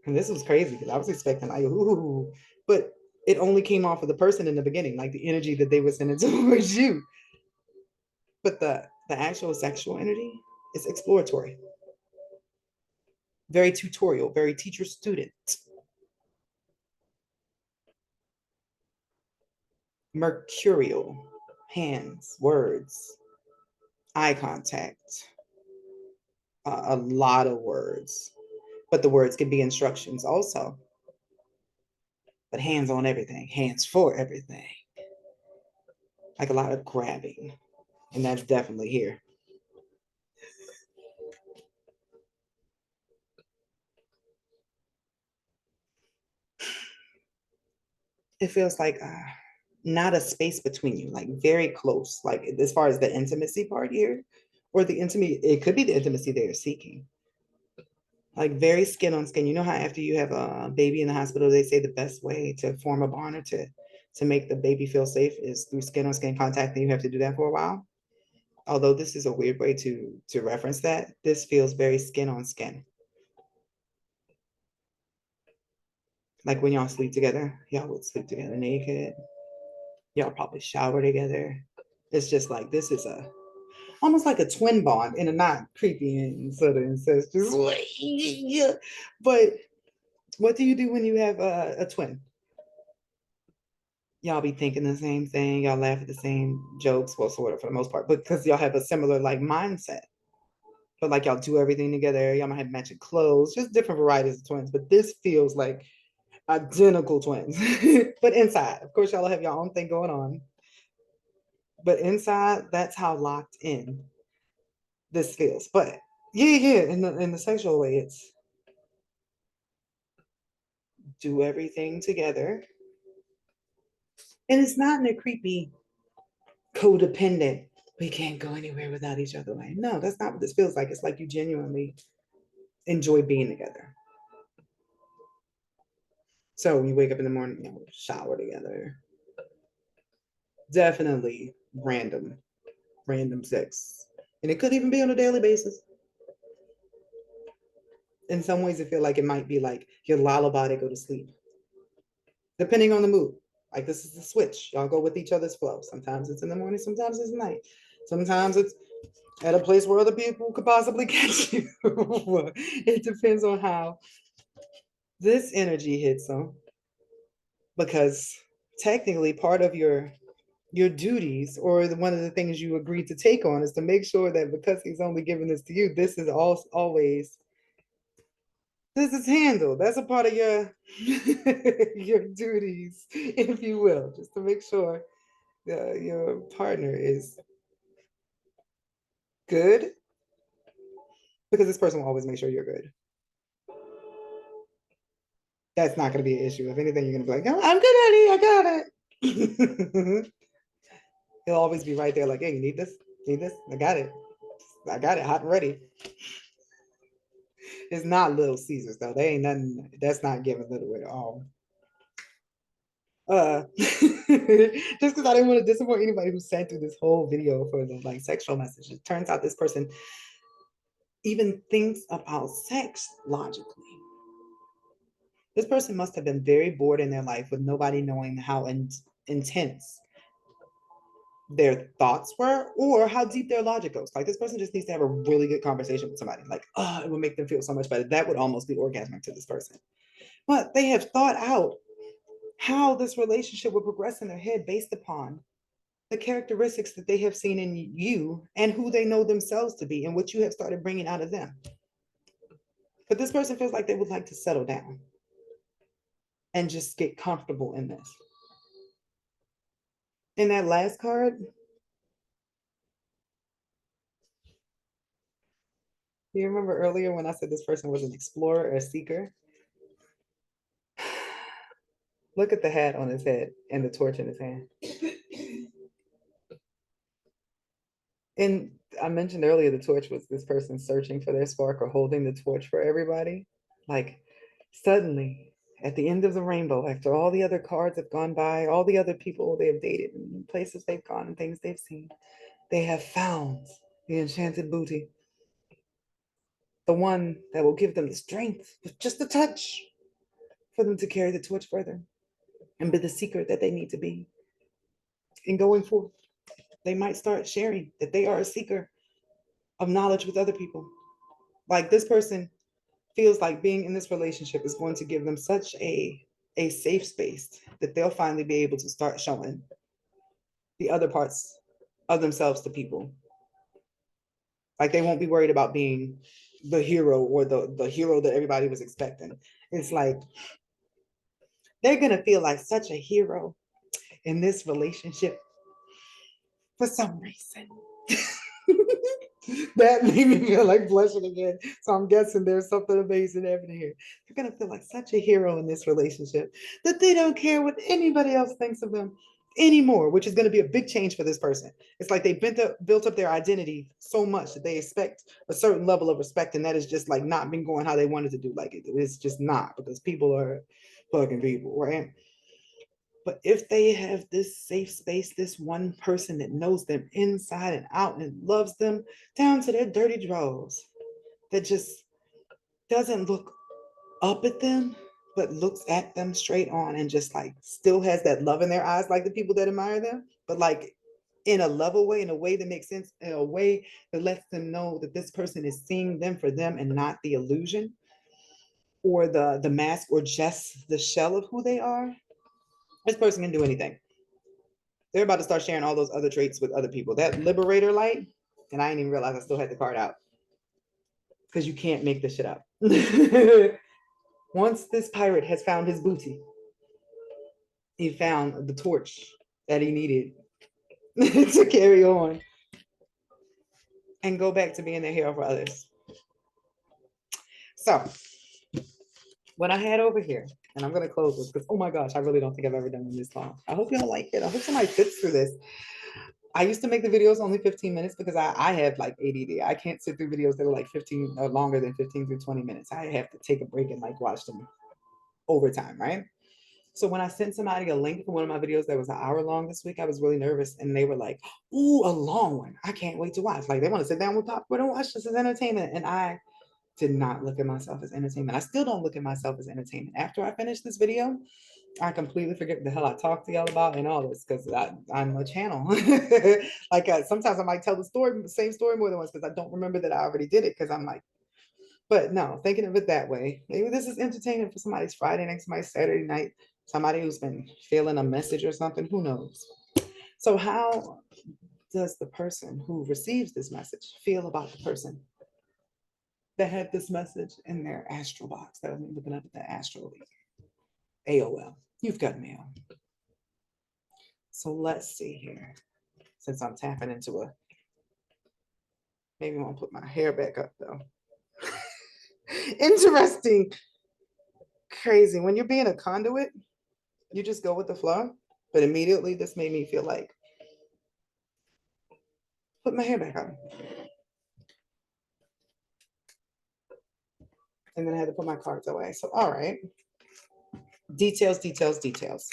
and this was crazy because I was expecting like, ooh, but it only came off of the person in the beginning, like the energy that they were sending towards you. But the actual sexual energy is exploratory, very tutorial, very teacher student. Mercurial, hands, words, eye contact, a lot of words, but the words can be instructions also. But hands on everything, hands for everything. Like a lot of grabbing, and that's definitely here. It feels like not a space between you, like very close, like as far as the intimacy part here, or the intimacy, it could be the intimacy they're seeking. Like very skin on skin. You know how after you have a baby in the hospital, they say the best way to form a bond or to to make the baby feel safe is through skin on skin contact, and you have to do that for a while. Although this is a weird way to reference that, this feels very skin on skin. Like when y'all sleep together, y'all would sleep together naked. Y'all probably shower together. It's just like this is a almost like a twin bond in a not creepy and sort of incestuous way. But what do you do when you have a twin? Y'all be thinking the same thing. Y'all laugh at the same jokes, well, sort of for the most part, but because y'all have a similar like mindset. But like y'all do everything together. Y'all might have matching clothes, just different varieties of twins. But this feels like identical twins, but inside. Of course, y'all have your own thing going on. But inside, that's how locked in this feels. But yeah, in the sexual way, it's do everything together. And it's not in a creepy, codependent, we can't go anywhere without each other way. No, that's not what this feels like. It's like you genuinely enjoy being together. So when you wake up in the morning, you know, shower together. Definitely random sex. And it could even be on a daily basis. In some ways, I feel like it might be like your lullaby to go to sleep, depending on the mood. Like this is the switch. Y'all go with each other's flow. Sometimes it's in the morning, sometimes it's night. Sometimes it's at a place where other people could possibly catch you. It depends on how this energy hits them. Because technically part of your duties or one of the things you agreed to take on is to make sure that because he's only giving this to you, this is always this is handled. That's a part of your your duties, if you will, just to make sure your partner is good, because this person will always make sure you're good. That's not going to be an issue. If anything, you're going to be like, oh, I'm good, honey, I got it. He'll always be right there, like, hey, you need this? Need this? I got it, hot and ready. It's not Little Caesars though. They ain't nothing. That's not giving Little at all. Just because I didn't want to disappoint anybody who sat through this whole video for the like sexual message. It turns out this person even thinks about sex logically. This person must have been very bored in their life with nobody knowing how intense their thoughts were or how deep their logic goes. Like this person just needs to have a really good conversation with somebody. Like, oh, it would make them feel so much better. That would almost be orgasmic to this person. But they have thought out how this relationship will progress in their head based upon the characteristics that they have seen in you and who they know themselves to be and what you have started bringing out of them. But this person feels like they would like to settle down and just get comfortable in this. In that last card, do you remember earlier when I said this person was an explorer or a seeker? Look at the hat on his head and the torch in his hand. And I mentioned earlier the torch was this person searching for their spark or holding the torch for everybody. Like suddenly, at the end of the rainbow, after all the other cards have gone by, all the other people they have dated and places they've gone and things they've seen, they have found the enchanted booty, the one that will give them the strength with just a touch for them to carry the torch further and be the seeker that they need to be. In going forth, they might start sharing that they are a seeker of knowledge with other people. Like this person feels like being in this relationship is going to give them such a safe space that they'll finally be able to start showing the other parts of themselves to people. Like they won't be worried about being the hero or the hero that everybody was expecting. It's like they're gonna feel like such a hero in this relationship for some reason. That made me feel like blushing again. So I'm guessing there's something amazing happening here. They're gonna feel like such a hero in this relationship that they don't care what anybody else thinks of them anymore, which is going to be a big change for this person. It's like they built up their identity so much that they expect a certain level of respect, and that is just like not been going how they wanted to do. Like it's just not, because people are fucking people, right? But if they have this safe space, this one person that knows them inside and out and loves them down to their dirty drawers, that just doesn't look up at them, but looks at them straight on and just like still has that love in their eyes, like the people that admire them, but like in a level way, in a way that makes sense, in a way that lets them know that this person is seeing them for them and not the illusion or the mask or just the shell of who they are. This person can do anything. They're about to start sharing all those other traits with other people. That liberator light, and I didn't even realize I still had the card out because you can't make this shit up. Once this pirate has found his booty, he found the torch that he needed to carry on and go back to being a hero for others. So, what I had over here, and I'm going to close this because, oh my gosh, I really don't think I've ever done one this long. I hope y'all like it. I hope somebody fits through this. I used to make the videos only 15 minutes because I have like ADD. I can't sit through videos that are like 15 or longer than 15 through 20 minutes. I have to take a break and like watch them over time, right? So when I sent somebody a link for one of my videos that was an hour long this week, I was really nervous and they were like, ooh, a long one. I can't wait to watch. Like they want to sit down with popcorn and watch this as entertainment. And I did not look at myself as entertainment. I still don't look at myself as entertainment. After I finish this video, I completely forget what the hell I talked to y'all about and all this because I'm a channel. Like sometimes I might tell the same story more than once because I don't remember that I already did it because I'm like, but no, thinking of it that way, maybe this is entertaining for somebody's Friday night, somebody's Saturday night, somebody who's been feeling a message or something, who knows? So how does the person who receives this message feel about the person that had this message in their astral box? That was me looking up at the astral AOL. You've got mail. So let's see here. Since I'm tapping into a, maybe I want to put my hair back up though. Interesting. Crazy. When you're being a conduit, you just go with the flow. But immediately this made me feel like, put my hair back on. And then I had to put my cards away. So, all right. Details, details, details.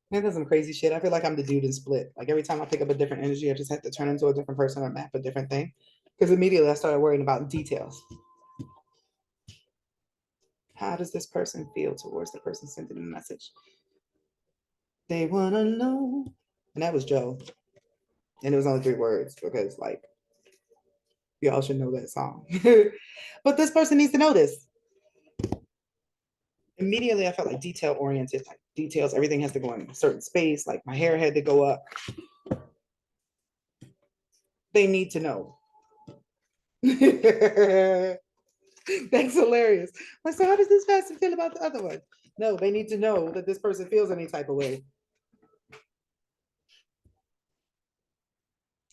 Man, that's some crazy shit. I feel like I'm the dude in Split. Like every time I pick up a different energy, I just have to turn into a different person or map a different thing. Because immediately I started worrying about details. How does this person feel towards the person sending the message? They want to know. And that was Joe. And it was only 3 words because, like, y'all should know that song. But this person needs to know this. Immediately, I felt like detail oriented, like details, everything has to go in a certain space. Like my hair had to go up. They need to know. That's hilarious. Like, so how does this person feel about the other one? No, they need to know that this person feels any type of way.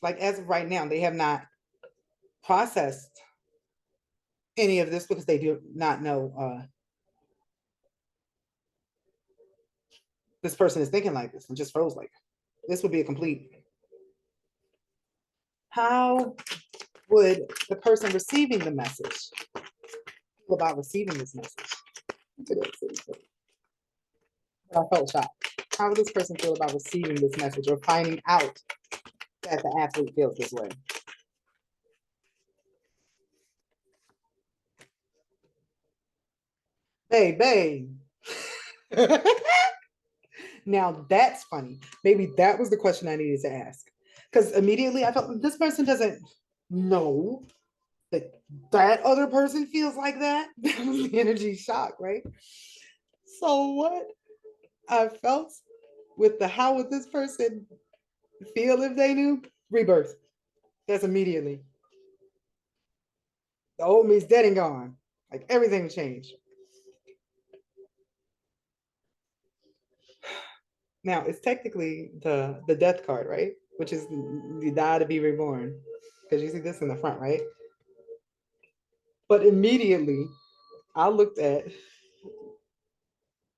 Like as of right now, they have not processed any of this because they do not know this person is thinking like this and just froze like this would be a complete. How would the person receiving the message feel about receiving this message? I felt shocked. How would this person feel about receiving this message or finding out that the athlete feels this way? Babe. Now that's funny. Maybe that was the question I needed to ask. Because immediately I felt this person doesn't know that that other person feels like that. That was the energy shock, right? So what I felt with the how would this person feel if they knew? Rebirth. That's immediately. The old me's dead and gone. Like everything changed. Now it's technically the death card, right? Which is you die to be reborn. Because you see this in the front, right? But immediately I looked at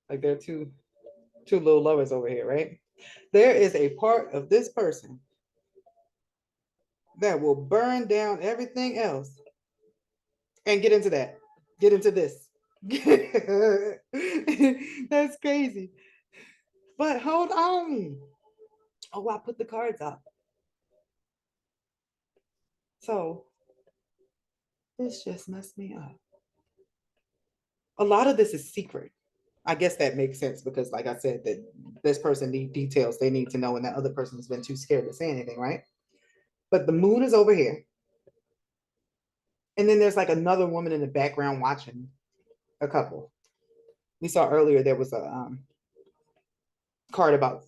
like there are two little lovers over here, right? There is a part of this person that will burn down everything else and get into that. Get into this. That's crazy. But hold on. Oh, I put the cards up. So this just messed me up. A lot of this is secret. I guess that makes sense because, like I said, that this person need details they need to know, and that other person has been too scared to say anything, right? But the moon is over here, and then there's like another woman in the background watching a couple. We saw earlier there was a card about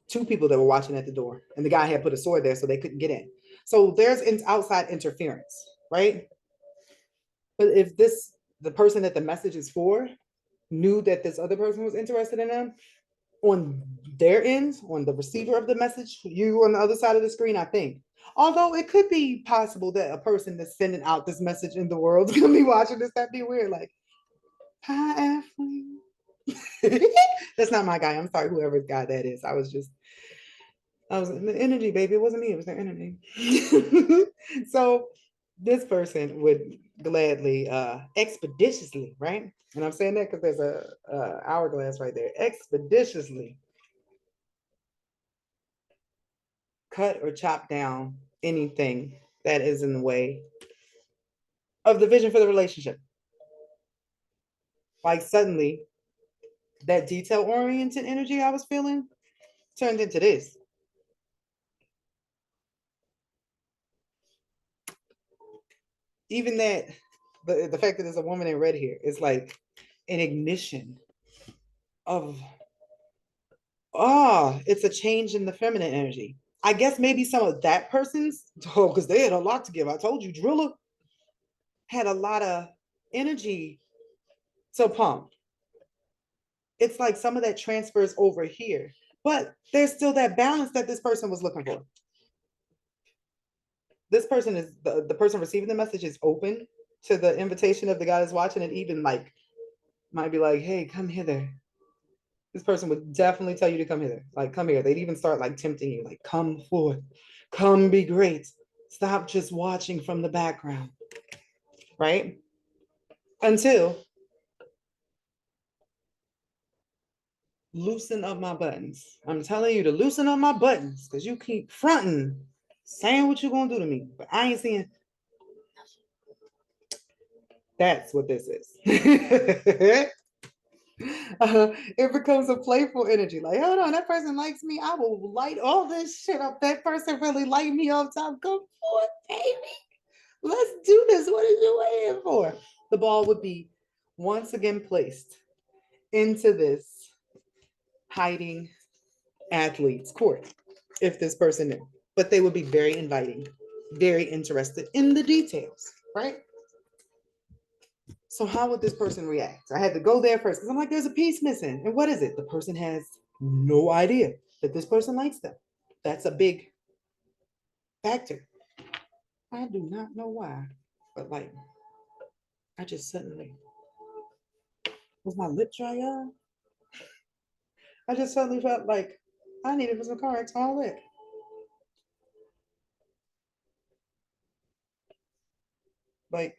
two people that were watching at the door, and the guy had put a sword there so they couldn't get in. So there's outside interference, right? But if the person that the message is for knew that this other person was interested in them, on their end, on the receiver of the message, you on the other side of the screen, I think. Although it could be possible that a person that's sending out this message in the world is gonna be watching this. That'd be weird. Like, hi, Ashley. That's not my guy. I'm sorry, whoever's guy that is. I was in the energy, baby. It wasn't me, it was their energy. So this person would gladly, expeditiously, right? And I'm saying that because there's a hourglass right there. Expeditiously cut or chop down anything that is in the way of the vision for the relationship. Like suddenly, that detail oriented energy I was feeling turned into this. Even that, the fact that there's a woman in red here is like an ignition of, it's a change in the feminine energy. I guess maybe some of that person's, oh, because they had a lot to give. I told you, Driller had a lot of energy to pump. It's like some of that transfers over here, but there's still that balance that this person was looking for. This person is the person receiving the message is open to the invitation of the guy that's watching, and even like might be like, hey, come hither. This person would definitely tell you to come hither. Like, come here. They'd even start like tempting you, like, come forth, come be great. Stop just watching from the background, right? Until loosen up my buttons. I'm telling you to loosen up my buttons because you keep fronting, saying what you're gonna do to me, but I ain't seeing. That's what this is. It becomes a playful energy. Like, hold on, that person likes me. I will light all this shit up. That person really liked me off top. Come forth, baby. Let's do this. What are you waiting for? The ball would be once again placed into this hiding athlete's court if this person knew. But they would be very inviting, very interested in the details, right? So how would this person react? I had to go there first because I'm like, there's a piece missing. And what is it? The person has no idea that this person likes them. That's a big factor. I do not know why, but like, I just suddenly, was my lip dry up? I just suddenly felt like I needed for some cards all lip. Like,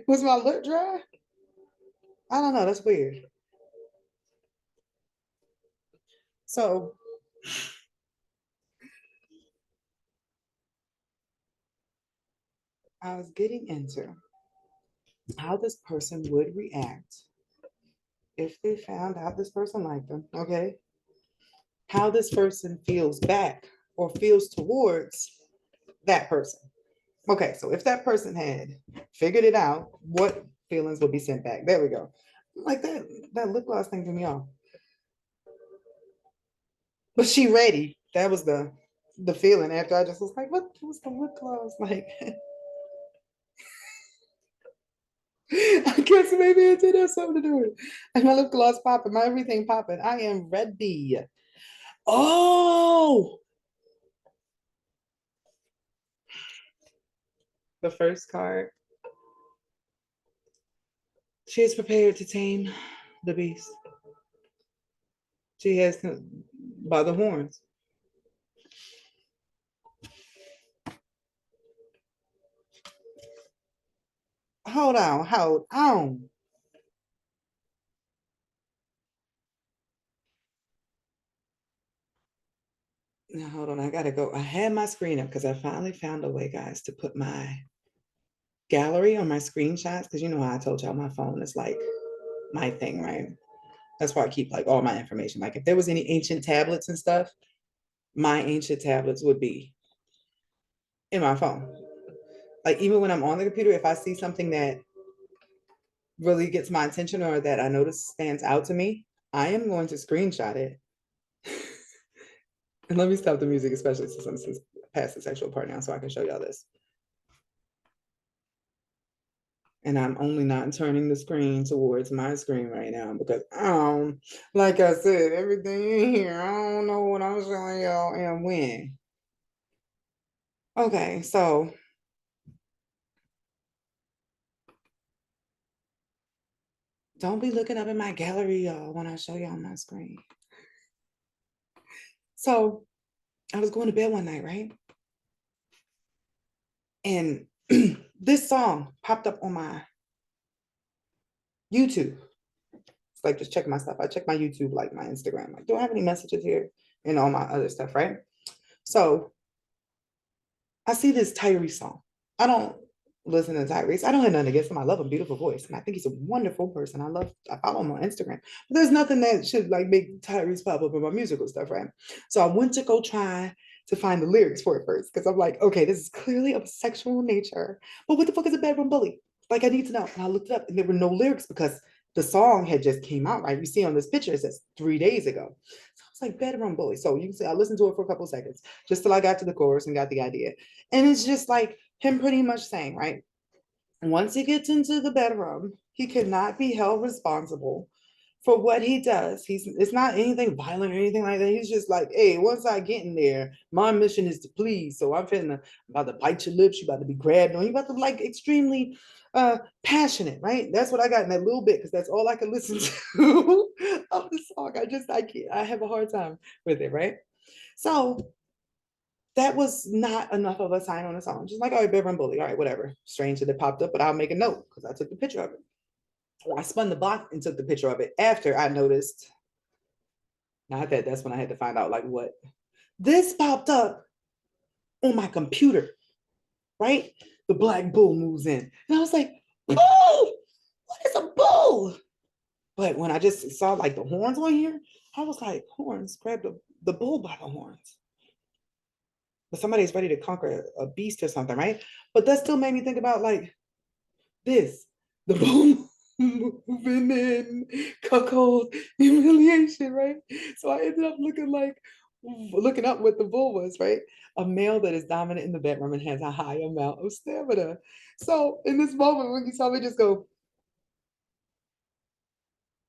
was my lip dry? I don't know. That's weird. So I was getting into how this person would react if they found out this person liked them. Okay. How this person feels back or feels towards that person. Okay, so if that person had figured it out, what feelings would be sent back? There we go. Like that lip gloss thing threw me off. But she ready. That was the feeling after I just was like, what was the lip gloss? Like, I guess maybe it did have something to do with it. And my lip gloss popping, my everything popping. I am ready. Oh, the first card. She is prepared to tame the beast. She has him by the horns. Hold on, hold on. Now, hold on, I gotta go. I had my screen up because I finally found a way, guys, to put my gallery on my screenshots. Because you know how I told y'all my phone is like my thing, right? That's why I keep like all my information. Like if there was any ancient tablets and stuff, my ancient tablets would be in my phone. Like even when I'm on the computer, if I see something that really gets my attention or that I notice stands out to me, I am going to screenshot it. And let me stop the music, especially since it's past the sexual part now, so I can show y'all this. And I'm only not turning the screen towards my screen right now because like I said, everything in here, I don't know what I'm showing y'all and when. Okay, so don't be looking up in my gallery, y'all, when I show y'all my screen. So I was going to bed one night, right? And this song popped up on my YouTube. It's like just checking my stuff. I check my YouTube, like my Instagram. Like, do I have any messages here? And all my other stuff, right? So I see this Tyrese song. I don't listen to Tyrese. I don't have nothing against him. I love a beautiful voice. And I think he's a wonderful person. I follow him on Instagram. But there's nothing that should like make Tyrese pop up in my musical stuff, right? So I went to go try to find the lyrics for it first. Because I'm like, okay, this is clearly of a sexual nature. But what the fuck is a bedroom bully? Like I need to know. And I looked it up and there were no lyrics because the song had just came out, right? You see on this picture, it says 3 days ago. So I was like, bedroom bully. So you can say I listened to it for a couple of seconds just till I got to the chorus and got the idea. And it's just like him pretty much saying, right? Once he gets into the bedroom, he cannot be held responsible for what he does. It's not anything violent or anything like that. He's just like, hey, once I get in there, my mission is to please. So about to bite your lips, you about to be grabbed on, you about to like extremely passionate, right? That's what I got in that little bit because that's all I can listen to of the song. I can't, I have a hard time with it, right? So that was not enough of a sign on the song. Just like, all right, bedroom bully. All right, whatever. Strange that it popped up, but I'll make a note because I took the picture of it. Well, I spun the block and took the picture of it after I noticed. Not that that's when I had to find out like what this popped up on my computer, right? The black bull moves in. And I was like, bull! What is a bull? But when I just saw like the horns on here, I was like, horns, grab the bull by the horns. But somebody's ready to conquer a beast or something, right? But that still made me think about like this, the bull moving in, cuckold, humiliation, right? So I ended up looking up what the bull was, right? A male that is dominant in the bedroom and has a high amount of stamina. So in this moment, when you saw me just go,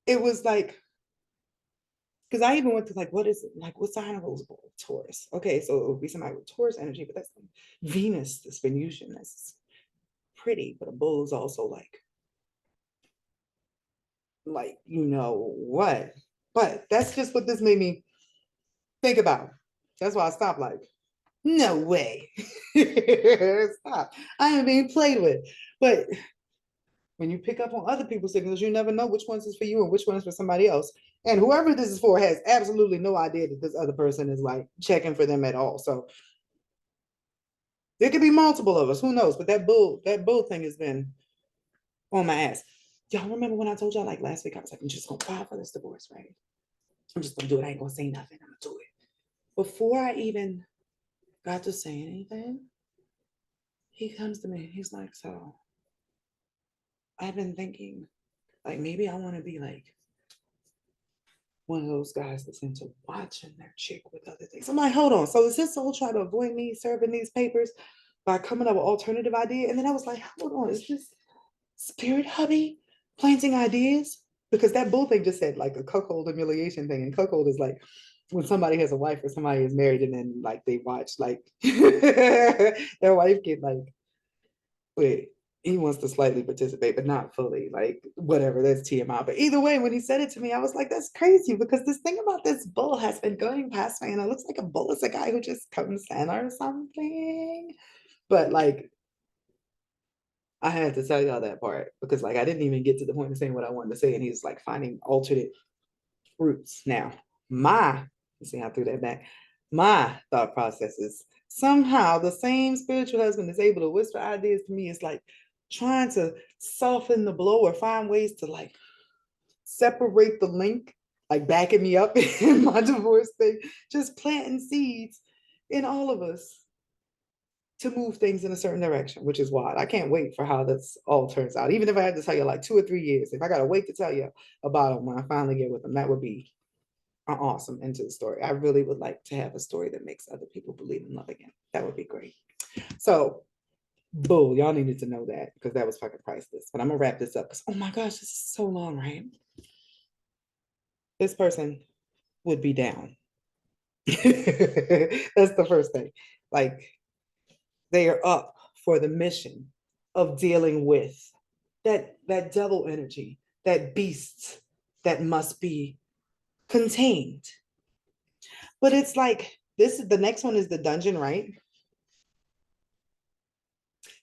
it was like, because I even went to like, what is it? Like, what sign of those bull? Taurus. Okay, so it would be somebody with Taurus energy, but that's like Venus, this Venusian, that's pretty, but a bull is also like you know what. But that's just what this made me think about. That's why I stopped like, no way. Stop. I am being played with. But when you pick up on other people's signals, you never know which ones is for you and which one is for somebody else. And whoever this is for has absolutely no idea that this other person is like checking for them at all. So there could be multiple of us, who knows? But that bull thing has been on my ass. Y'all remember when I told y'all like last week, I was like, I'm just gonna file for this divorce, right? I'm just gonna do it. I ain't gonna say nothing. I'm gonna do it. Before I even got to say anything, he comes to me. He's like, so I've been thinking, like, maybe I want to be like one of those guys that's into watching their chick with other things. I'm like, hold on. So is this all trying to avoid me serving these papers by coming up with alternative idea? And then I was like, hold on, is this spirit hubby planting ideas? Because that bull thing just said like a cuckold humiliation thing. And cuckold is like when somebody has a wife or somebody is married and then like they watch like their wife get like, wait, he wants to slightly participate, but not fully. Like, whatever, that's TMI. But either way, when he said it to me, I was like, that's crazy because this thing about this bull has been going past me, and it looks like a bull is a guy who just comes in or something. But like, I had to tell y'all that part because like I didn't even get to the point of saying what I wanted to say, and he's like finding alternate routes. Now, let's see how I threw that back. my thought process is somehow the same spiritual husband is able to whisper ideas to me. It's like trying to soften the blow or find ways to like separate the link, like backing me up in my divorce thing, just planting seeds in all of us to move things in a certain direction, which is wild. I can't wait for how this all turns out. Even if I had to tell you like 2 or 3 years, if I got to wait to tell you about them when I finally get with them, that would be an awesome end to the story. I really would like to have a story that makes other people believe in love again. That would be great. So, boo, y'all needed to know that because that was fucking priceless. But I'm gonna wrap this up because oh my gosh, this is so long, right? This person would be down. That's the first thing. Like they are up for the mission of dealing with that devil energy, that beast that must be contained. But it's like this is the next one is the dungeon, right?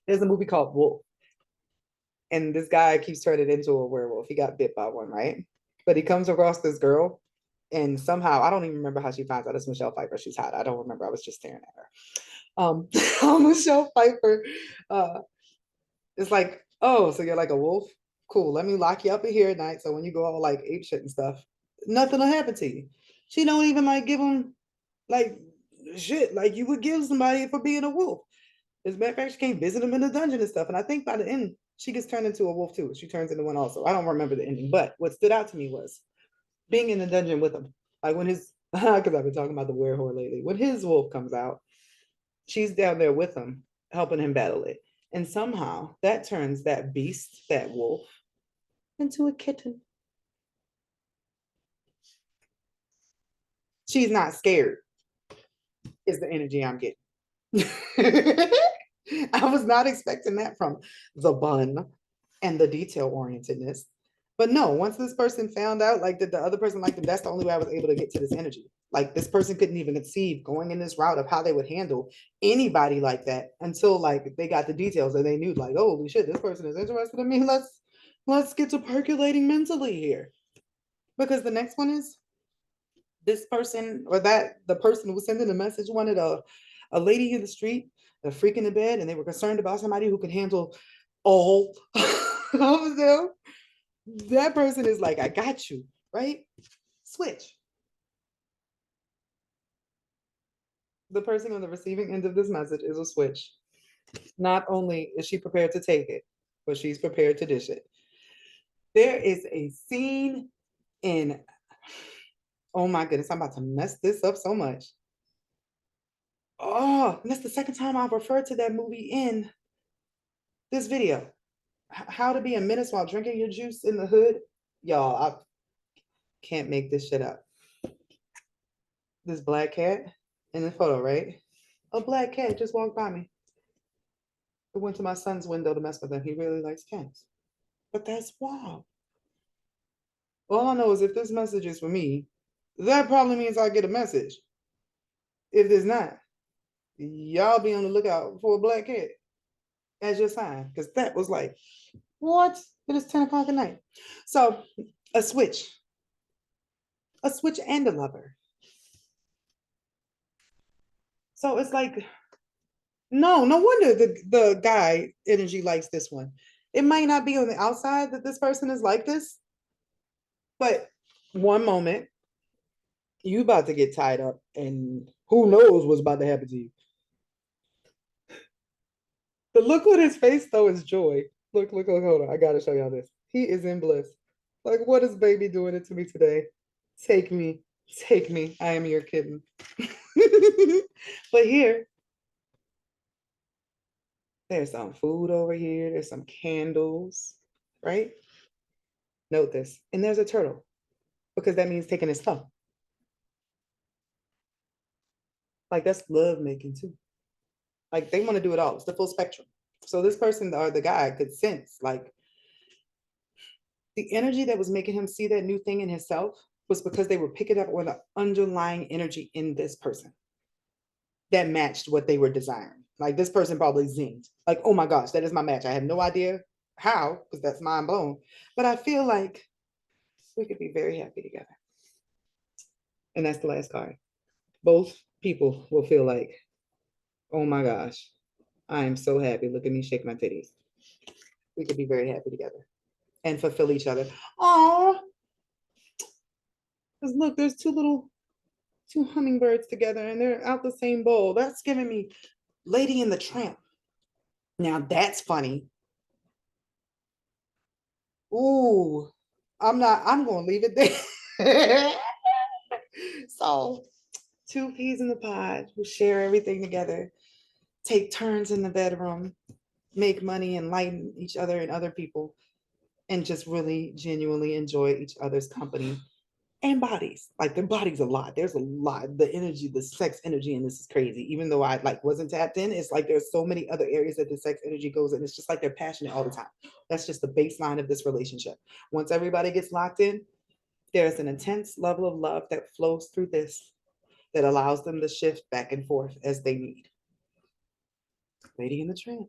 There's a movie called Wolf, and this guy keeps turning into a werewolf. He got bit by one, right? But he comes across this girl, and somehow I don't even remember how she finds out it's Michelle Pfeiffer. She's hot. I don't remember. I was just staring at her. Michelle Pfeiffer it's like, oh, so you're like a wolf? Cool. Let me lock you up in here at night. So when you go all like ape shit and stuff, nothing will happen to you. She don't even like give them like shit like you would give somebody for being a wolf. As a matter of fact, she can't visit him in the dungeon and stuff. And I think by the end, she gets turned into a wolf too. She turns into one also. I don't remember the ending, but what stood out to me was being in the dungeon with him. Like when his, because I've been talking about the werewolf lately. When his wolf comes out, she's down there with him, helping him battle it. And somehow that turns that beast, that wolf, into a kitten. She's not scared, is the energy I'm getting. I was not expecting that from the bun and the detail orientedness. But no, once this person found out, like that the other person liked them, that's the only way I was able to get to this energy. Like this person couldn't even conceive going in this route of how they would handle anybody like that until like they got the details and they knew like, oh, holy shit, this person is interested in me. Let's get to percolating mentally here. Because the next one is this person or that the person who was sending the message wanted a lady in the street, a freak in the bed, and they were concerned about somebody who could handle all of them. That person is like, I got you, right? Switch. The person on the receiving end of this message is a switch. Not only is she prepared to take it, but she's prepared to dish it. There is a scene in, oh my goodness, I'm about to mess this up so much. Oh, and that's the second time I've referred to that movie in this video. How to be a menace while drinking your juice in the hood. Y'all, I can't make this shit up. This black cat in the photo, right? A black cat just walked by me. It went to my son's window to mess with him. He really likes cats. But that's wild. All I know is if this message is for me, that probably means I get a message. If there's not, y'all be on the lookout for a black cat as your sign. Because that was like, what? It is 10 o'clock at night. So a switch and a lover. So it's like, no wonder the guy energy likes this one. It might not be on the outside that this person is like this, but one moment you about to get tied up and who knows what's about to happen to you. The look on his face though is joy. Look, hold on. I gotta show y'all this. He is in bliss. Like, what is baby doing it to me today? Take me, take me. I am your kitten. But here, there's some food over here. There's some candles, right? Note this. And there's a turtle because that means taking his thumb. Like that's love making too. Like they want to do it all. It's the full spectrum. So this person or the guy could sense like the energy that was making him see that new thing in himself was because they were picking up on the underlying energy in this person that matched what they were desiring. Like this person probably zinged. Like, oh my gosh, that is my match. I have no idea how, because that's mind blown. But I feel like we could be very happy together. And that's the last card. Both people will feel like, oh my gosh, I am so happy. Look at me shake my titties. We could be very happy together and fulfill each other. Oh, because look, there's two hummingbirds together and they're out the same bowl. That's giving me Lady and the Tramp. Now that's funny. Ooh, I'm gonna leave it there. So two peas in the pod who share everything together, take turns in the bedroom, make money, enlighten each other and other people, and just really genuinely enjoy each other's company and bodies. Like their bodies a lot. There's a lot. The energy, the sex energy in this is crazy. Even though I like wasn't tapped in, it's like there's so many other areas that the sex energy goes in. It's just like they're passionate all the time. That's just the baseline of this relationship. Once everybody gets locked in, there's an intense level of love that flows through this that allows them to shift back and forth as they need. Lady in the Tramp.